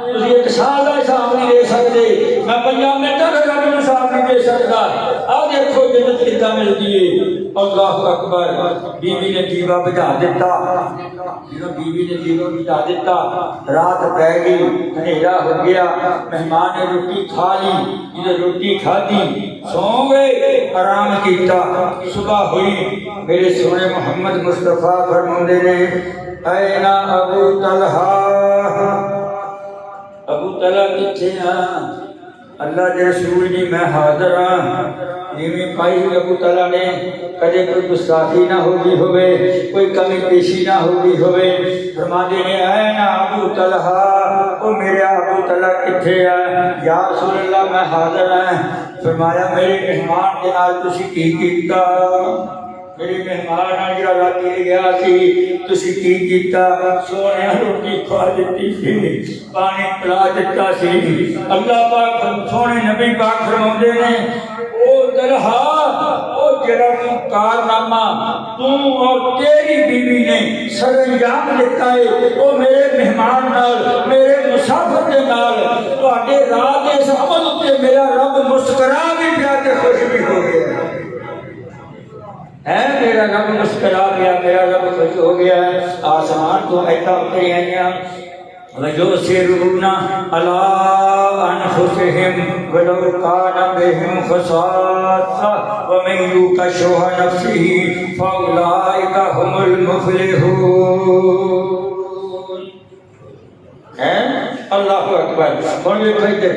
तुसी 1 साल का हिसाब नहीं दे सकते, मैं 5 मिनट का हिसाब नहीं दे सकता। आ देखो जन्नत कितना मिलती है। अल्लाह अकबर। बीवी ने दीवा बुझा दिता, बीवी ने दीवा बुझा दिता, रात पै गई, अंधेरा हो गया, मेहमान ने रोटी खा ली, जिन्हें रोटी खाधी सो गए, आराम किया। सुबह हुई, मेरे सोने मोहम्मद मुस्तफा फरमाते ने ऐना अबू तलहा, अबू तलहा किथे हैं? अल्लाह के रसूल जी मैं हाजिर हाँ। जिमें पाई हुई अबू तलहा ने कदे कोई गुस्ताखी ना होगी होवे, कोई कमी पेशी ना होगी होवे, फरमाते ने ऐना अबू तलहा, ओ मेरे अबू तलहा किथे है? या रसूल अल्लाह मैं हाजिर हाँ। फरमाया मेरे मेहमान के नाल तुसी की कीता? मेरे मेहमान नाल जिहड़ा राती गया सी तुसी की कीता? सोने रोटी खवा दित्ती सी, पानी पिला दिता सी। अल्लाह पाक सोने नबी पाक फरमाते ने ओ तलहा, ओ जिहड़ा तू कारनामा तू और तेरी बीवी ने सरंजाम दिता है, ओ मेरे मेहमान नाल, मेरे मुसाफिर के नाल, तुहाडे रात इस अमल उत्ते मेरा रब मुस्कुरा भी पिया ते खुश भी हो गया है। मेरा रब मुस्कुरा गया, मेरा रब खुश हो गया है। आसमान तो ऐसा उतरी आईया वजो सिरूना अला अनफुसिहिम वलो काना बिहिम खसासा व मन युका शुह नफ्सिही फउलाइका हुमुल मुफलिहून। है अल्लाहु अकबर। हुण वेखो इधर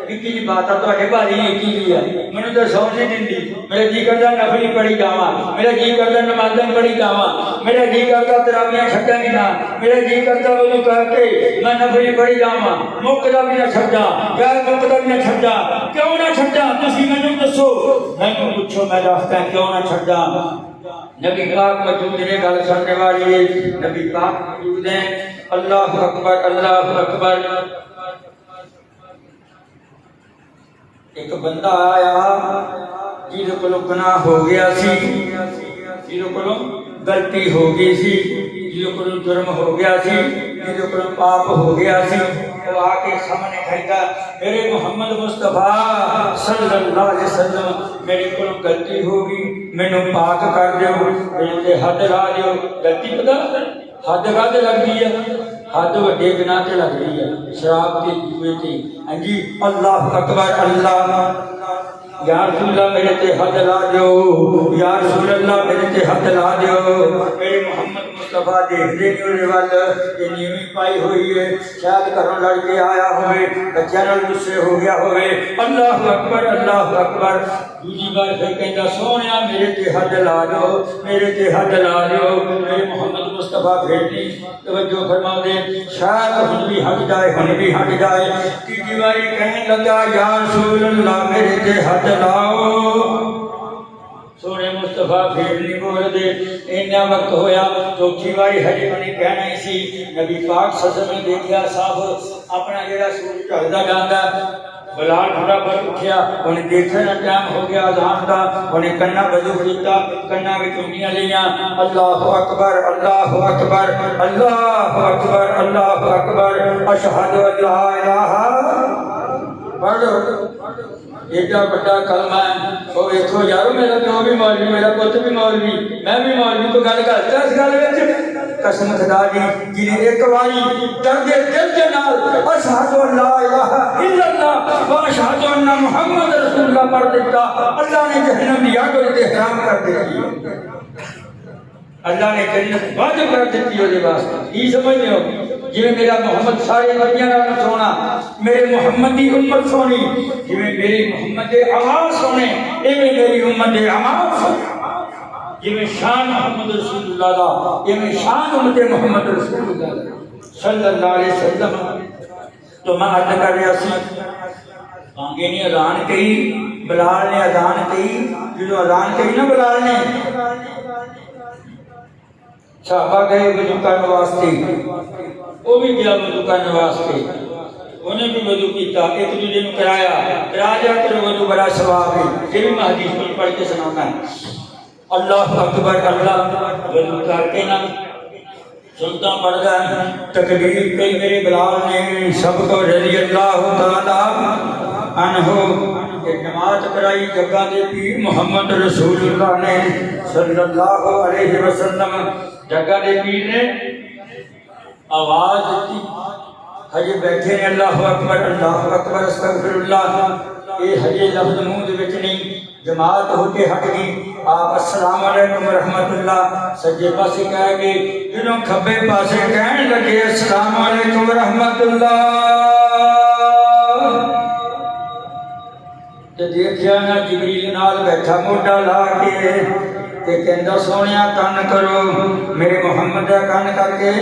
निकी जी बात है भारी निकी जी है, मैंने तो सौ नहीं दिंदी, मेरा जी करता नफली पढ़ी जावा, मेरा जी करता नमाज़ां पढ़ी जावा, मेरा जी करता तरावियां छड्डा भी ना, मेरा जी करता वज़ू करके मैं नफली पढ़ी जावा, मुकदा भी ना छड्डा, गैर मुकदा भी ना छड्डा। क्यों ना छड्डा? तुसीं मैनूं दसो, मैनूं पुछो, मैं दसदा क्यों ना छड्डा। नबी पाक मौजूद ने, गल सुनने वाली है, नबी पाक मौजूद है। अल्लाह अकबर अल्लाह अकबर। एक बंदा आया जिहदे कोलों गुनाह हो गया सी, जिहदे कोलों गलती हो गई सी, जिहदे कोलों जुर्म हो गया सी, जो कोई पाप हो गया सी वो आके सामने कहता मेरे मोहम्मद मुस्तफा सल्लल्लाहु अलैहि वसल्लम मेरे को गलती होगी मैनू पाक कर दो मेरे ते हद ला दो गलती पता हद कद लगती है हद वड्डे गुनाह ते लगती है शराब के जुए ते हां जी अल्लाह अकबर अल्लाह या रसूल अल्लाह मेरे ते हद ला दो या रसूल अल्लाह मेरे ते हद ला दो मेरे मोहम्मद मुस्तफा देखते नहीं उहदे वल ये नीवी पाई हुई है शायद घरों लड़ के आया होवे बच्चों नाल गुस्से हो गया होवे अल्लाह अकबर दूसरी बार फिर कहता सोहणिया मेरे ते हद ला दो मेरे ते हद ला दो मेरे मोहम्मद मुस्तफा फिर नहीं तवज्जो फरमाओ शायद हुण भी हट जाए तीसरी बारी कहने लगा या रसूल अल्लाह मेरे ते हद लाओ सोने मुस्तफा फिर नहीं बोलते इन्ना वक्त होया चौथी बारी हजे उन्हें कहना ही सी नबी पाक सल्लल्लाहु अलैहि वसल्लम ने देखा साफ अपना जेड़ा सूरज ढलदा जांदा बलाल फटाफट उठिया उन्हें देखने का टाइम हो गया अजान का उन्हें कन्ना वजू किया कन्ना की चुनियां लिया अल्लाह अकबर अल्लाह अकबर अल्लाह अकबर अल्लाह अकबर अशहदु अल्ला इलाहा पढ़ो एडा बड़ा कलमा है वो देखो यारो मेरा प्यो भी मौलवी मेरा पुत्र भी मौलवी मैं भी मौलवी को गल करता इस गल विच कसम खुदा दी जिन्हें एक बारी दर्दे दिल के नाल अशहदु अल्ला इलाहा इल्लल्लाह व अशहदु अन्ना मुहम्मद रसूलुल्लाह पढ़ दिता अल्लाह ने जहन्नम दी आग ते हराम कर दी अल्लाह ने जन्नत वाजिब कर दी ओदे वास्ते की समझदे हो जिवें मेरा मोहम्मद सारे नबियां नाल सोना मेरे मोहम्मद दी उम्मत सोनी जिवें मेरी मोहम्मद दे अमाल सोने इवें मेरी उम्मत दे अमाल सोने जिवें शान मोहम्मद रसूलुल्लाह दा इवें शान उम्मत मोहम्मद रसूलुल्लाह सल्लल्लाहु अलैहि वसल्लम तो मैं अर्ज कर रहा सी बांगे ने अजान कही बिलाल ने अजान कही जो अजान कही ना बिलाल ने साहबा गए वजू करने वास्ते वो भी गया वजू करने वास्ते उन्हें भी वजू किया एक दूसरे को कराया करा जाकर वजू बड़ा सवाब है ये भी मैं हदीस में पढ़ के सुनाना है अल्लाह अकबर अल्लाह वजू करके ना सुनता पड़ गया तकबीर कई मेरे बिलाल ने सबको रज़ी अल्लाह तआला अन्हु एक नमाज कराई जगह दे पीर मोहम्मद रसूलुल्लाह ने सल्लल्लाहु अलैहि वसल्लम जगह दे पीर ने आवाज दी हजे बैठे ने अल्लाह अकबर अस्तगफिरुल्लाह ये हजे लफ्ज मुंह दे विच नहीं जमात होके हट गई आप अस्सलाम वालेकुम रहमतुल्लाह सज्जे पासे कह गए जिन्हों खब्बे पासे कहने लगे अस्सलाम वालेकुम रहमतुल्लाह ते देखिया ना जिबरील नाल बैठा मोटा ला के ते कहंदा सोहणिया कन करो मेरे मोहम्मद दा कन करके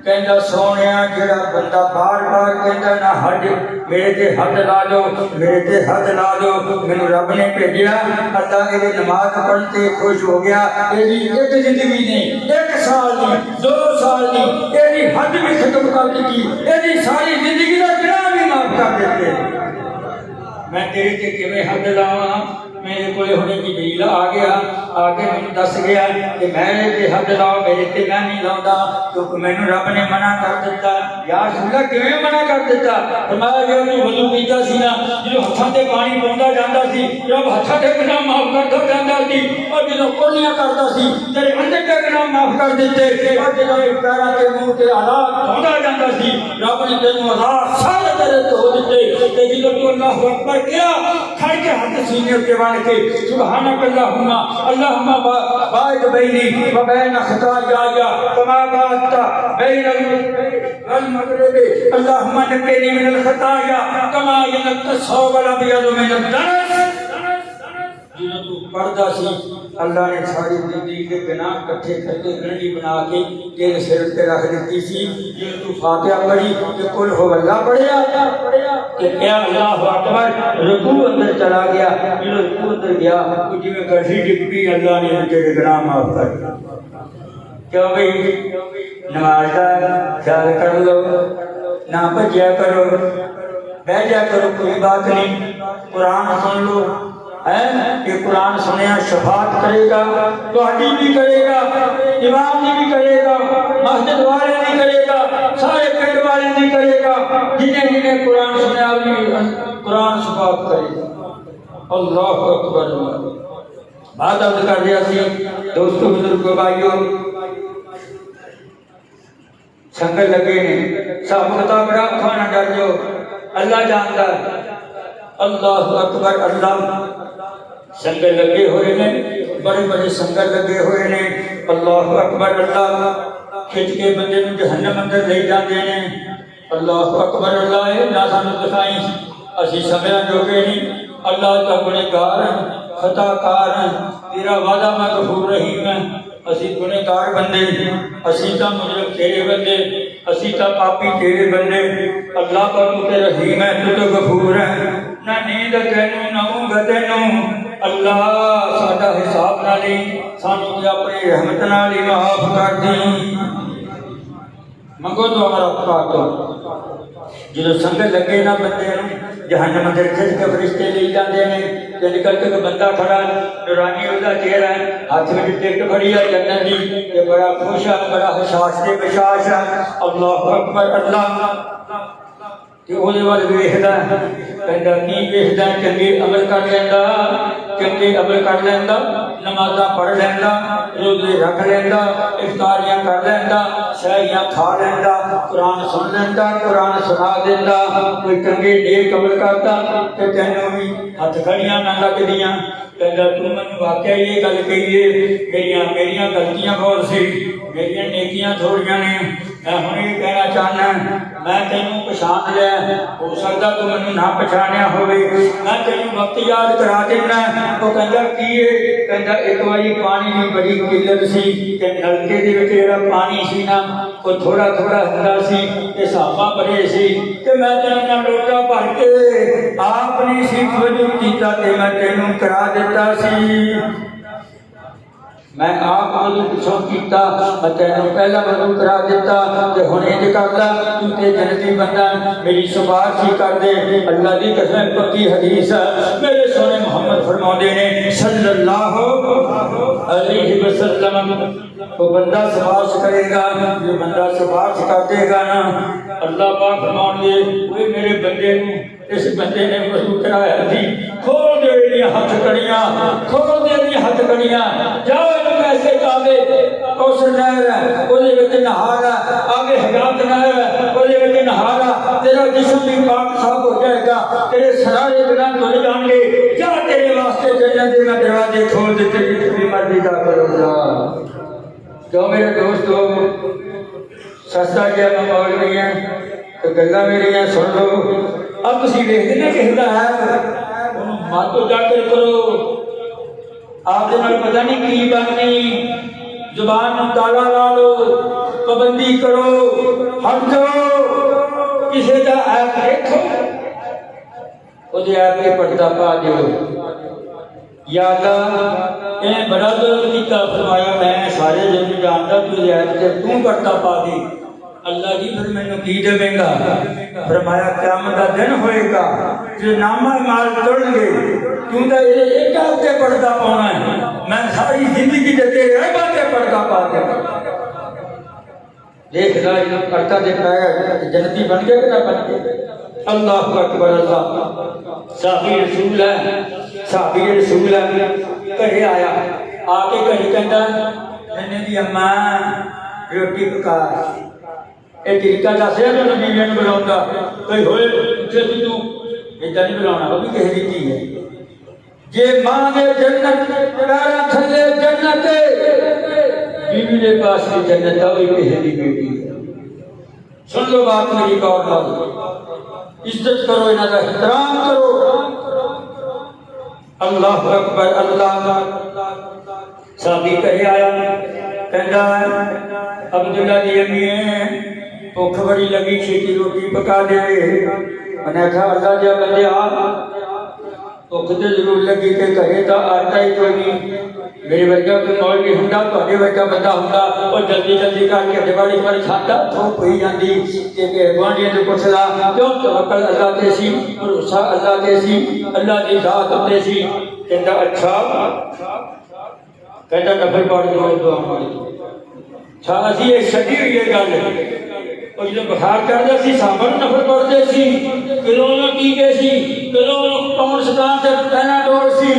कहंदा सोहणिया जेड़ा बंदा बार बार कहंदा ना हज मेरे ते हद ला दो मेरे ते हद ला दो मैनू रब ने भेजिया अल्लाह ये नमाज पढ़ते खुश हो गया एदी एक जिंदगी नहीं एक साल नहीं 2 साल नहीं एदी हद भी खत्म कर दी एदी सारी जिंदगी का गुनाह भी माफ कर देते मैं तेरे ते किवें हद लावां मेरे को हुणे जिबरील आ गया आके मैनू दस गया कि मैं ते हद लाओ मेरे ते मैं नहीं लाउंदा क्योंकि मैनू रब ने मना कर दिता यार सुना किवें मना कर दिता फरमाया जो तू वजू कीता सी ना जो हत्थां ते पानी पाउंदा जांदा सी रब हत्थां ते गुनाह माफ करदा जांदा सी और जो कुर्लियां करदा सी तेरे अंदर ते गुनाह माफ कर दिते और जो पैरां ते मुंह ते आलात धोंदा जांदा सी रब ने तेनू आजाद सारे तेरे धो दिते ते जो तू अल्लाह अकबर किया खड़ के हाथ सीने ते बांध के सुभानक अल्लाहुम्मा बाइद बैनी व बैन खताया कमा बाता बैन अल मगरिबी अल्लाहुम्मा नक्किनी मिनल खताया कमा यनक्का सौबल अबयद मिनद दरस जिन्हों तू पढ़दा सी अल्लाह ने सारी जिंदगी के गुनाह इकट्ठे करके गंढी बना के तेरे सिर पे रख दी सी जिन्हों तू फातिहा पढ़ी ते कुल हुवल्लाह पढ़िया ते क्या अल्लाह अकबर रुकू अंदर चला गया जिन्हों रुकू अंदर गया तो जिवें गड्ढी डिग्गी अल्लाह ने तेरे गुनाह माफ कर क्यों भाई नमाज का ख्याल कर लो ना भज्या करो बह जा करो कोई बात नहीं कुरान सुन लो है ये कुरान सुने शफात करेगा तो भी करेगा इमाम भी करेगा मस्जिद वाले भी करेगा सारे जिन्हें जिन्हें कुरान सुना कुरान समाप्त करे। अल्लाह अकबर। बात अर्ज कर दिया सी दोस्तों बुजुर्गों भाइयों संगत लगे ने सब किताब बड़ा खाना डर जो अल्लाह जानता। अल्लाह अकबर। अल्लाह संगत लगे हुए ने बड़े बड़े संगत लगे हुए ने। अल्लाह अकबर। अल्लाह खिंच के बंदे नूं जहन्नम अंदर ले जाते हैं। अल्लाह अकबर। अल्लाह ना सानू दिखाई असी समझा जोगे नहीं। अल्लाह का गुनेगार खताकार तेरा वादा मैं गफूर रहीम है। असी गुनेगार बंदे असी तो मुजरम तेरे बंदे असी तो पापी तेरे बंदे। अल्लाह का तू ते रहीम है तू तो गफूर है। ना नींद तैनू ना ऊंघ तैनू अल्लाह साडा हिसाब ना ली सानू ते अपनी रहमत नाल ही माफ कर दी। मंगो तो हमारा पाक जो संगत लगे ना बंदे जहन्नम अंदर खिंच के फरिश्ते ले जाते हैं। तो निकल के बंदा खड़ा नूरानी उसका चेहरा है हाथ में टिकट फड़ी है जन्नत की ये बड़ा खुश है बड़ा हसास से बशाश है। अल्लाह अकबर। अल्लाह ਉਹਦੇ ਵੱਲ ਵੇਖਦਾ ਕਹਿੰਦਾ ਕੀ ਵੇਖਦਾ ਚੰਗੇ ਅਮਲ ਕਰ ਲੈਂਦਾ ਚੰਗੇ ਅਮਲ ਕਰ ਲੈਂਦਾ ਨਮਾਜ਼ਾਂ ਪੜ੍ਹ ਲੈਂਦਾ ਰੋਜ਼ੇ ਰੱਖ ਲੈਂਦਾ ਇਫਤਾਰੀਆਂ ਕਰ ਲੈਂਦਾ ਸਹਿਰੀਆਂ ਖਾ ਲੈਂਦਾ ਕੁਰਾਨ ਸੁਣ ਲੈਂਦਾ ਕੁਰਾਨ ਸੁਣਾ ਦਿੰਦਾ ਕੋਈ ਚੰਗੇ ਨੇਕ ਅਮਲ ਕਰਦਾ ਤੇ ਤੈਨੂੰ ਵੀ ਹੱਥ ਖੜੀਆਂ ਨਾ ਲੱਗਦੀਆਂ। ਕਹਿੰਦਾ ਤੂੰ ਮੈਨੂੰ ਵਾਕਿਆ ਇਹ ਗੱਲ ਕਹੀਏ ਮੇਰੀਆਂ ਗਲਤੀਆਂ ਬਹੁਤ ਸੀ ਮੇਰੀਆਂ ਨੇਕੀਆਂ ਥੋੜੀਆਂ ਨੇ। मैं हूँ ये कहना चाहना मैं तेनू पछाण लिया हो सकता तू मैनू ना पछाणिया होवे मैं तेनू वक्त याद करा देना। वो कहता की कहता एक बारी पानी की बड़ी किल्लत सी ते नलके दे विच जिहड़ा पानी सी ना वो थोड़ा थोड़ा हुंदा सी ते साबा बड़े सी ते मैं तेनू लोटा भर के आपनी सिफ वजू कीता ते मैं तेनू करा दिता सी। मैं आप वजू पिछों किया मैं तेनों पहला वजू करा दिता ते हुण इंज करदा तू ते जन्नती बंदा मेरी सिफारिश ही कर दे। अल्लाह की कसम पक्की हदीस है मेरे सोने मुहम्मद फरमाते ने सल्लल्लाहु अलैहि वसल्लम वो बंदा सिफारिश करेगा जो बंदा सिफारिश कर देगा ना अल्लाह पाक फरमाएंगे वो मेरे बंदे नूं इस बंदे ने वजू कराया थी खोल दे इहदियां हथकड़ियां खोल दे इहदियां हथकड़ियां जाओ ऐसे काबे उस नहर है ਉਹਦੇ ਵਿੱਚ नहारा आगे हयात नहर है ਉਹਦੇ ਵਿੱਚ नहारा तेरा जिस्म भी पाक साफ हो जाएगा तेरे सरारे गुनाह धुल जाएंगे जा तेरे वास्ते जन्नत के दरवाजे खोल देते जितनी मर्जी का करूंगा। तो मेरे दोस्तों सस्ता क्या माहौल नहीं है तो गल्लां मेरियां सुन लो। अब तुसीं देखदे ना किसदा है मातो जाकर करो आपके नाल पता नहीं की बननी जुबान में ताला ला लो पाबंदी करो हट जाओ किसी का ऐप देखो ऐप के पर्दा पा दो या अल्लाह इन्हें बड़ा जुल्म किया फरमाया मैं सारे जुल्म जानता तू ऐप से तू पर्दा पा दे। अल्लाह जी फिर मैनू की देवेगा फरमाया क़यामत का दिन होएगा जो नामा माल तोड़नगे तू तो एक आपके पर्दा पाना है मैं सारी जिंदगी दे तेरे ऐबा ते पर्दा पा दे। देख ला करता देख रहा है जन्नती बन गए कि ना बन गए। अल्लाह अकबर। अल्लाह साहबी रसूल है घरे आया आके घरे कहता नन्हे दी अम्मा रोटी पका ये तरीका दस जो बीवियों को बुलाऊंगा कोई होए उसे तू इदा नहीं बुलाना वो भी किसी की धी है जे मां दे जन्नत पैरा थले जन्नत बीवी के पास भी जन्नत है वो किसी की बेटी है। सुन लो बात मेरी गौर नाल इज्जत करो इन्हां दा एहतराम करो। अल्लाह अकबर। अल्लाह साबी करे आया कहता अब्दुल्ला दी अम्मी भुख बड़ी लगी छेती रोटी पका दे। मैंने आखा अल्लाह दिया बंदे भुख तो जरूर लगी कि घरे का आटा ही कोई नहीं मेरे वर्गा कोई मौलवी हुंदा तुहाडे वर्गा बंदा हुंदा और जल्दी जल्दी करके दिवाली पर खाता धुप होई जांदी कि गुआंढियां तो पुछ ला क्यों तवक्कल अल्लाह ते सी भरोसा अल्लाह ते सी अल्लाह दी जात ते सी कहंदा अच्छा कहंदा नफल पढ़ दो दुआ मांग अच्छा असी ये छड्डी हुई है गल और जो बुखार चढ़ता सी साबन नफर पड़ते सी किलो टीके सी किलो कौन सटान से पैनाडोल सी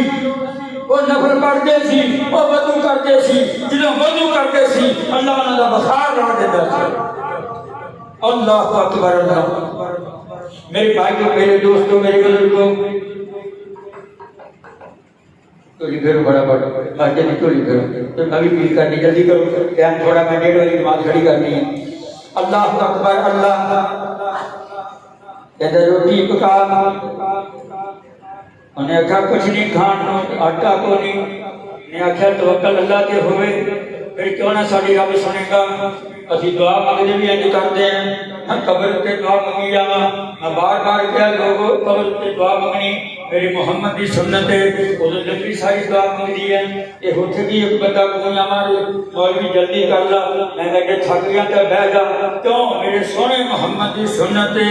वो नफर पड़ते सी वो वजू करते सी जो वजू करते सी अल्लाह उन्होंने बुखार ला देता सी। अल्लाह अकबर अल्लाह। मेरे भाई को मेरे दोस्तों मेरे बुजुर्गों चोली फिर बड़ा जल्दी चोली फिर तो अभी पील करनी जल्दी करो टाइम थोड़ा मैं 1:30 बजे नमाज खड़ी करनी है। अल्लाह अकबर अल्लाह। कहते रोटी पका उन्हें आख्या कुछ नहीं खान आटा को नहीं ने आख्या तवक्कल अल्लाह ते होवे फिर क्यों ना साडी रब सुनेगा। असी दुआ मंगते भी इंज करते हैं कब्र ते दुआ मंगी जावा मैं बार बार क्या लोगों कब्र ते दुआ मंगनी मेरी मोहम्मद की सुन्नत है उधर लंबी सारी दुआ मंगती है ये होते भी एक बंदा कोई हमारे मौलवी जल्दी कर ला मैं कहते थक गया तो बह जा क्यों मेरे सोने मोहम्मद की सुन्नत है।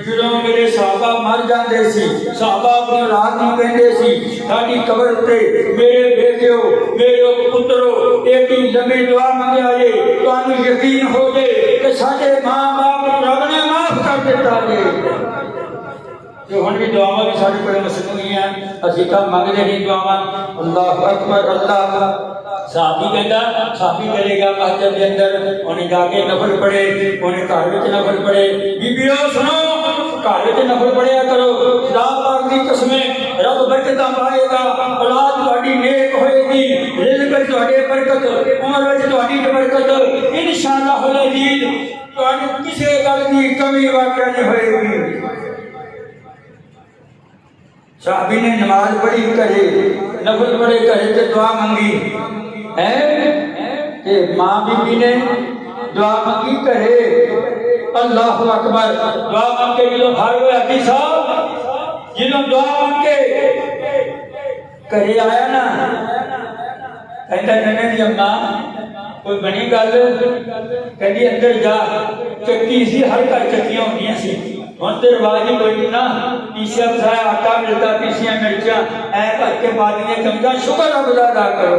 जो मेरे साहबा मर जाते सी साहबा अपनी औलाद नूं कहंदे सी साडी कब्र ते मेरे बेटियो मेरे पुत्रो एडी लंबी दुआ मंगिया जे तुहानूं यकीन हो जाए कि साडे मां बाप रब ने माफ कर दिता जे। जो हम भी दुआवां भी साढ़े बड़े मसनू ही हैं असीं तां मंगदे नहीं दुआवां। अल्लाह अकबर अल्लाह। साहबी कहता साहबी करेगा मस्जिद के अंदर उन्हें जाके नफल पढ़े उन्हें घर में नफल पढ़े बीबियों सुनो घर में नफल पढ़िया करो खुदा पाक दी कसमें रब बरकतां पाएगा औलाद तुहाडी नेक होएगी रिज़्क़ विच तुहाडे बरकत उमर विच तुहाडी बरकत इंशाअल्लाह अज़ीज़ तुहाडी किसी गल दी कमी वाक़या नहीं होएगी। साहबी ने नमाज पढ़ी करे नफल पढ़े करे ते दुआ मंगी है कि मां बीबी ने दुआ मंगी करे। अल्लाह अकबर। दुआ मांग के जो भाई हुए हकी साहब जिन्होंने दुआ मांग के करे आया ना कहता नन्हे दी अम्मा कोई बनी गल कहती अंदर जा चक्की सी हर घर चक्कियां होंदियां सी हम तो रिवाज ही कोई ना पीसिया बसाया आटा मिलता पीसिया मिर्चा ऐ भर के पादियां चमचा शुक्र रब दा अदा करो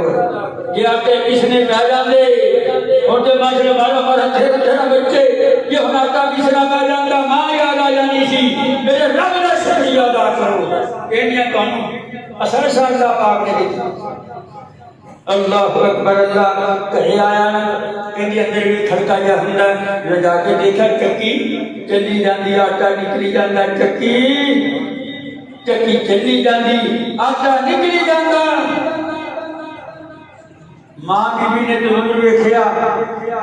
जे आटे पिसने पै जाते हम तो माशरे बारो हमारा तेरा बच्चे जे हम आटा पिसना पै जाता मां याद आ जानी सी मेरे रब दा शुक्रिया अदा करो एनियां तुहानू असर शारदा पाक ने दित्ती। अल्लाह अकबर अल्लाह। घरे आया कहती अंदर भी खड़का जा हुंदा जो जाके देखा चक्की चली जाती आटा निकली जाता चक्की चक्की चली जाती आटा निकली जाता। मां बीबी ने तंदूर वेखिया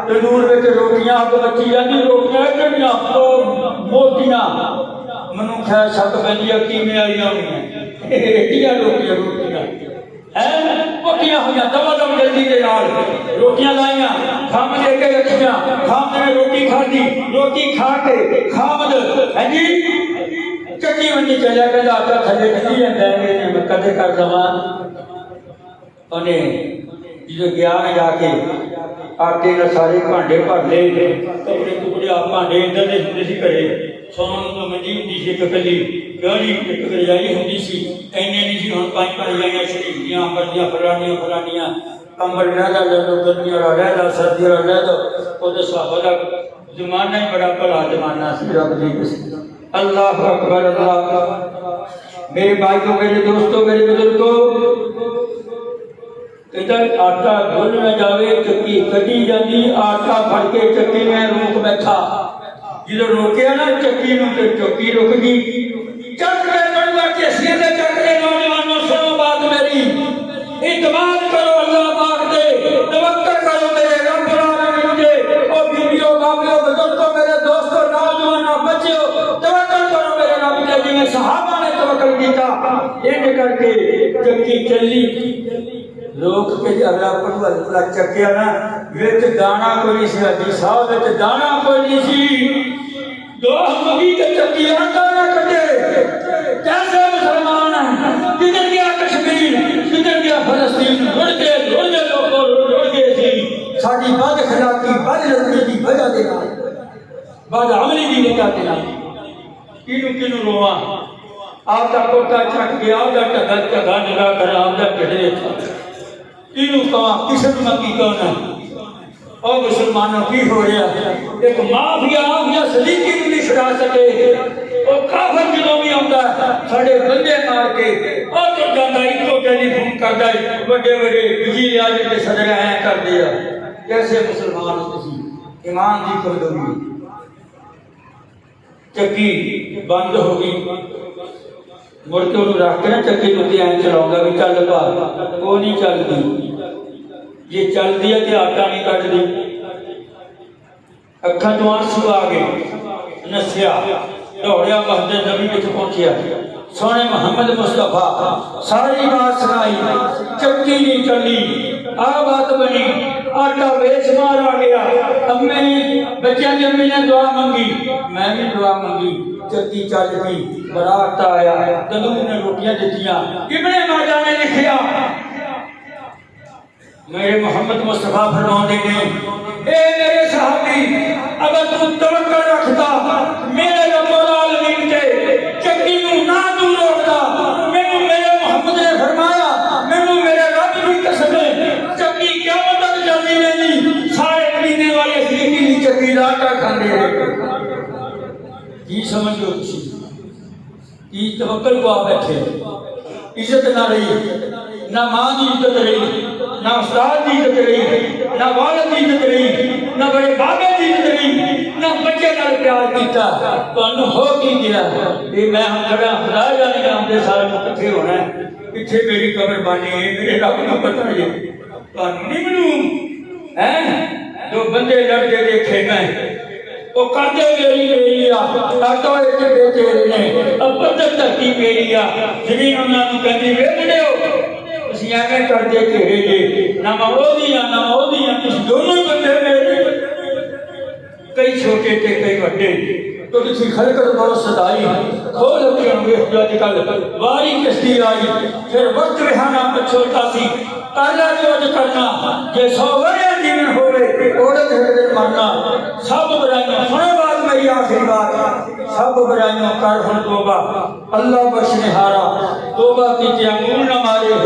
तंदूर विच रोटियां अग बची जाती रोटियां इतनियां मोटियां मनु खैर शक पैंदी किवें आईयां होणीआं एडियां रोटियां पक्कियां हुई दबा दब जल्दी के नाल रोटियां लाइया खामद अगे रखिया खामद ने रोटी खाधी रोटी खा के खामद है जी चक्की वंडी चलिया कहता आटा थले निकली जाता है मैं कदे कर दवा उन्हें जो गया में जाके आटे ने सारे भांडे भर ले कपड़े टुकड़े आप भांडे इधर दे हुंदे सी घरे सोन तो मंजी हुंदी सी एक कली गहरी एक रजाई हुंदी सी इन्ने नहीं सी हुण पांच रजाइयां शरीफियां अंबरियां फलानियां कंबल लहदा ले लो गर्मियों वाला लहदा सर्दियों वाला लहदा ओदे सहाबा दा जमाना ही बड़ा भला जमाना सी रब दी कसम। अल्लाह अकबर अल्लाह। मेरे भाइयों मेरे दोस्तों मेरे बुजुर्गों इधर आटा गुल न जावे चक्की कटी जाती आटा फड़ के चक्की में रोक बैठा जो रोकिया ना चक्की में तो चक्की रुक गई चक के बड़वा केसिया से चक के नौजवानों सुनो बात मेरी इत्मीनान करो अल्लाह पाक दे तवक्कल करो मेरे रब आलमीन दे ओ बीबियों बापियों बुजुर्गों मेरे दोस्तों नौजवानों बच्चों तवक्कल करो मेरे रब दे जिन्हें सहाबा ने तवक्कल किया इंज करके चक्की चली लोग के अगला पटवा चक्किया ना विच दाना कोई सी हदी साहब विच दाना कोई सी दो मगी के चक्की आटा ना कटे कैसे मुसलमान है किधर गया कश्मीर किधर गया फलस्तीन उड़ गए लोग उड़ गए सी साडी बद खलाकी बद रस्ते की वजह दे नाल बद अमली दी वजह दे नाल किनु रोवा आपदा कोटा चक गया आपदा टगा निगाह कर आपदा ढेरे था किनु कहा किसन मकी कौन है और मुसलमानों की हो रहा एक माफिया माफिया सलीकी भी नहीं छुड़ा सके और काफर जो भी आता साढ़े बंदे मार के और तो जाता इको टेलीफोन करता है बड़े बड़े वजीर आजम के सदर ऐ कर दिया कैसे मुसलमान हो तुसी ईमान की कमजोरी चक्की बंद हो गई मुड़ के उन्होंने रख के ना चक्की उत्ते ऐ चलाऊंगा भी चल पा वो नहीं चलती ये चलती है कि आटा नहीं कटती अखा तो आंसू आ गए नसिया दौड़िया मस्जिद नबी में पहुंचा सोने मोहम्मद मुस्तफा सारी बात सुनाई चक्की नहीं चली आ बात बनी आटा बेशुमार आ गया अम्मे बच्चा की अम्मी ने दुआ मंगी मैं भी दुआ मंगी चक्की चल गई बारात आया तदू ने रोटियां दित्तियां इब्ने माजा ने लिखिया मेरे मोहम्मद मुस्तफा फरमाते हैं ए मेरे साहबी अगर तू तवक्कुल रखता मेरे रब्बुल आलमीन के चक्की नू ना तू रोकता मैनू मेरे मोहम्मद ने फरमाया मैनू मेरे रब की कसम है चक्की क़यामत तक चलती रहेगी सारे पीने वाले सिक्की की चक्की दा आटा खांदे रहे की समझो तुसी की तवक्कुल को आ बैठे इज्जत ना रही ना मां की इज्जत रही ना उस्ताद की इज्जत रही ना वालिद की इज्जत रही ना बड़े बाबे की इज्जत रही ना बच्चे नाल प्यार कीता तुहानू हो की गया ये मैं हम खड़ा खुदा जाने का हमदे सारे किथे होना है पिछे मेरी कब्र बानी है मेरे रब को पता है तुहानू नहीं मालूम हैं जो बंदे लड़ते देखे मैं वो कहते मेरी मेरी आटो एक बेटे ने अब पत्थर धरती मेरी जमीन उन्होंने कहती वे मुंडियो ਅਸੀਂ ਐਵੇਂ ਕਰਦੇ ਘੇਰੇ ਜੇ ਨਾ ਮੈਂ ਉਹਦੀਆਂ ਨਾ ਮੈਂ ਉਹਦੀਆਂ ਤੁਸੀਂ ਦੋਨੋਂ ਹੀ ਬੰਦੇ ਮੇਰੇ ਕਈ ਛੋਟੇ ਤੇ ਕਈ ਵੱਡੇ तो किसी खलकत बहुत सदाई खोल के अंगेज कल वारी किसदी आई फिर वक्त रिहाना पछोता सी काला जोज करना जे 100 वरे जीवन होवे औरत है मरना सब बुराइयां सुनो बात मेरी आखिरी बात सब बुराइयां कर हुन तौबा अल्लाह बख्शने हारा तौबा की मूल न मारे